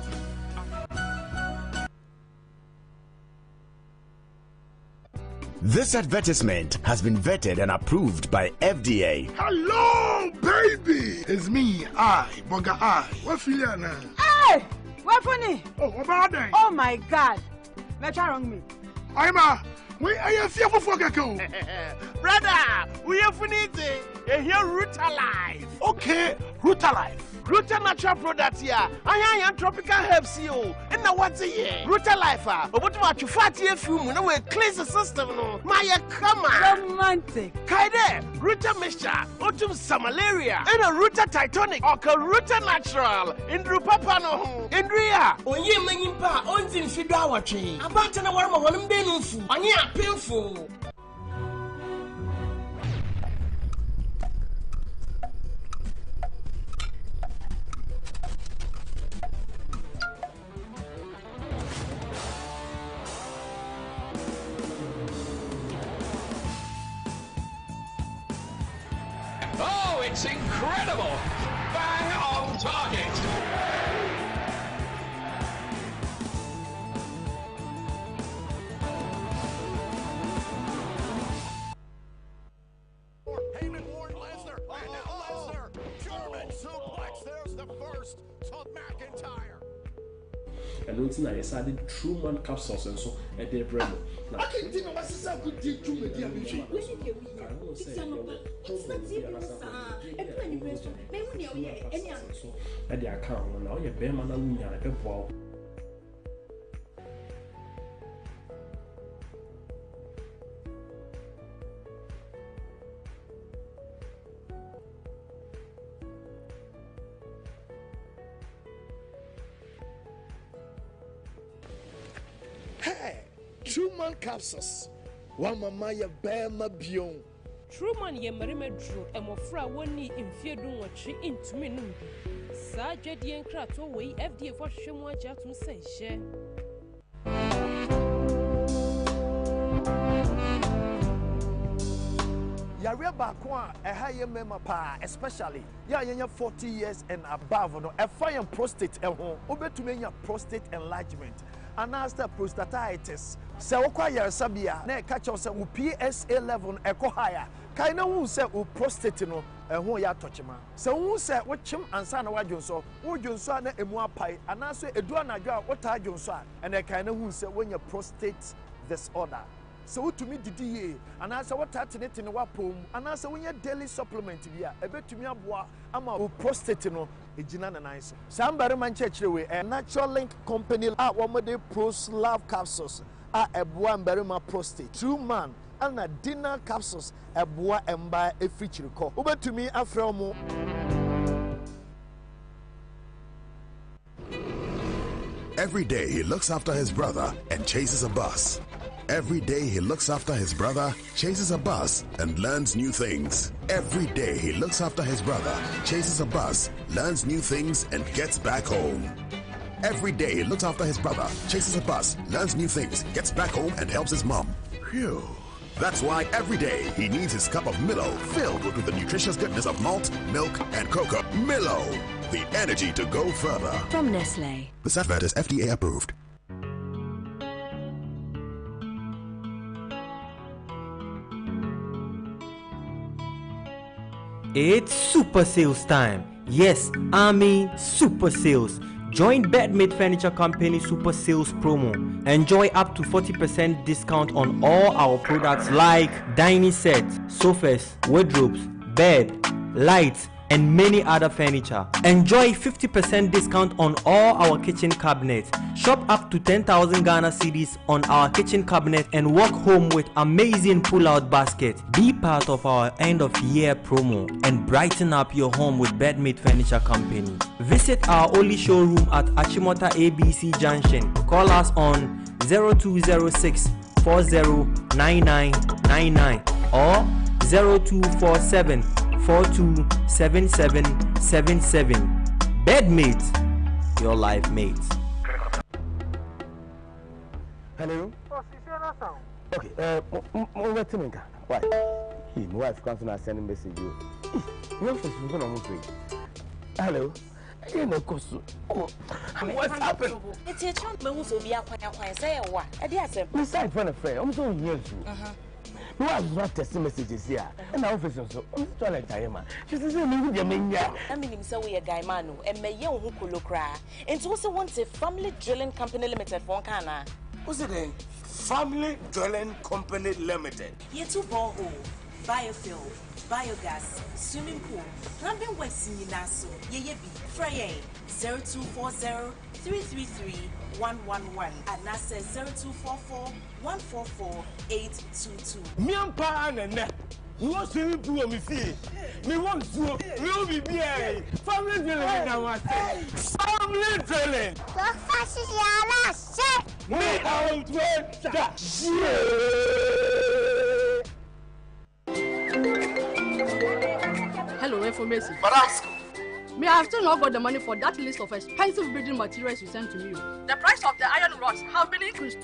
This advertisement has been vetted and approved by FDA. Hello, baby! It's me, Boga I. What feel you now? Hey! What funny? Oh, what about that? Oh my God! Let's wrong me. I'm we are fearful for Gecko. Brother, we are funny. Here, Ruta Life. Okay, Ruta Life. Ruta natural products here. I am tropical herbs here. And now what's here? Ruta Life. What about you fatty fume? No way, cleanse the system. No, Maya, come on. Romantic. Kaide, Ruta mixture, autumn malaria, and a Ruta Titanic, or Ruta natural. In Rupapano, in Ria. On ye manimpa, on in Fidra watching. About an hour, one benufu, on ye painful. Oh, it's incredible! Bang on target! Heyman warned Lesnar, and now Lesnar. German suplex, there's the first to McIntyre. And don't think I decided true man capsules and so at their brand. I can't think of my sister could teach you with the ambition. At the account, now you're bare man and a wow. Hey, Truman capsules. One mama ya bema bion. Truman ye marime drew and mofra woni in fear don't watch into me. Sa Jedi and Krato way FDA for Shimwa Jatum say share. Yare bakwa a higher member pa, especially ya 40 years and above no a fire prostate e ho obetumenya prostate enlargement and after prostatitis se okwa sabia na catch us with PSA level echo higher kaina hu se o prostate no e ho ya tochema se hu se wo chim ansa na wadwonso wo dwonso na emu apai anaso edu anadwo a wota dwonso a ene kaina hu se wonya prostate disorder So to me didi and as what tatinate in wapom and as when your daily supplement bia e betumi aboa ama o prostate no ejina na nice. Somebody man church we a natural link company a womode pros love capsules a eboa mberima prostate. True man and a dinner capsules eboa emba efrichiriko. Obetumi afre mo. Every day he looks after his brother and chases a bus. Every day he looks after his brother, chases a bus, and learns new things. Every day he looks after his brother, chases a bus, learns new things, and gets back home. Every day he looks after his brother, chases a bus, learns new things, gets back home, and helps his mom. Phew. That's why every day he needs his cup of Milo filled with the nutritious goodness of malt, milk, and cocoa. Milo, the energy to go further. From Nestle. This advert is FDA approved. It's super sales time. Yes, I mean super sales. Join Bedmate Furniture Company Super Sales Promo. Enjoy up to 40% discount on all our products like dining sets, sofas, wardrobes, bed, lights, and many other furniture. Enjoy 50% discount on all our kitchen cabinets. Shop up to 10,000 Ghana cedis on our kitchen cabinet and walk home with amazing pull-out basket. Be part of our end of year promo and brighten up your home with Bedmate Furniture Company. Visit our only showroom at Achimota ABC Junction. Call us on 0206 409999 or 0247 427777. Bedmate, your life mate. Hello. Okay. Why? My wife comes and send a message. Hello. You know, what's happened? It's your chance. Who will be a quiet say what? I did say. Besides, friend, I'm so near you. No, I was not testing messages here. And our officer, so I'm trying to tell you, she says, I mean, so we a guy man, and may young who could look cry. And also wants a family drilling company limited for Kana. What's it then? Family Drilling Company Limited. Ye two borehole, biofuel, biogas, swimming pool, plumbing works in Naso, ye be, Frey 0240 333 111 and that says 0244 144 822. Me and Pa and you want swimming pool me see. Me want to will be here. Family drilling now I say. Family drilling. The first is your last shit. Me out with that shit. Hello, information. Me, I have still not got the money for that list of expensive building materials you sent to me. The price of the iron rods have been increased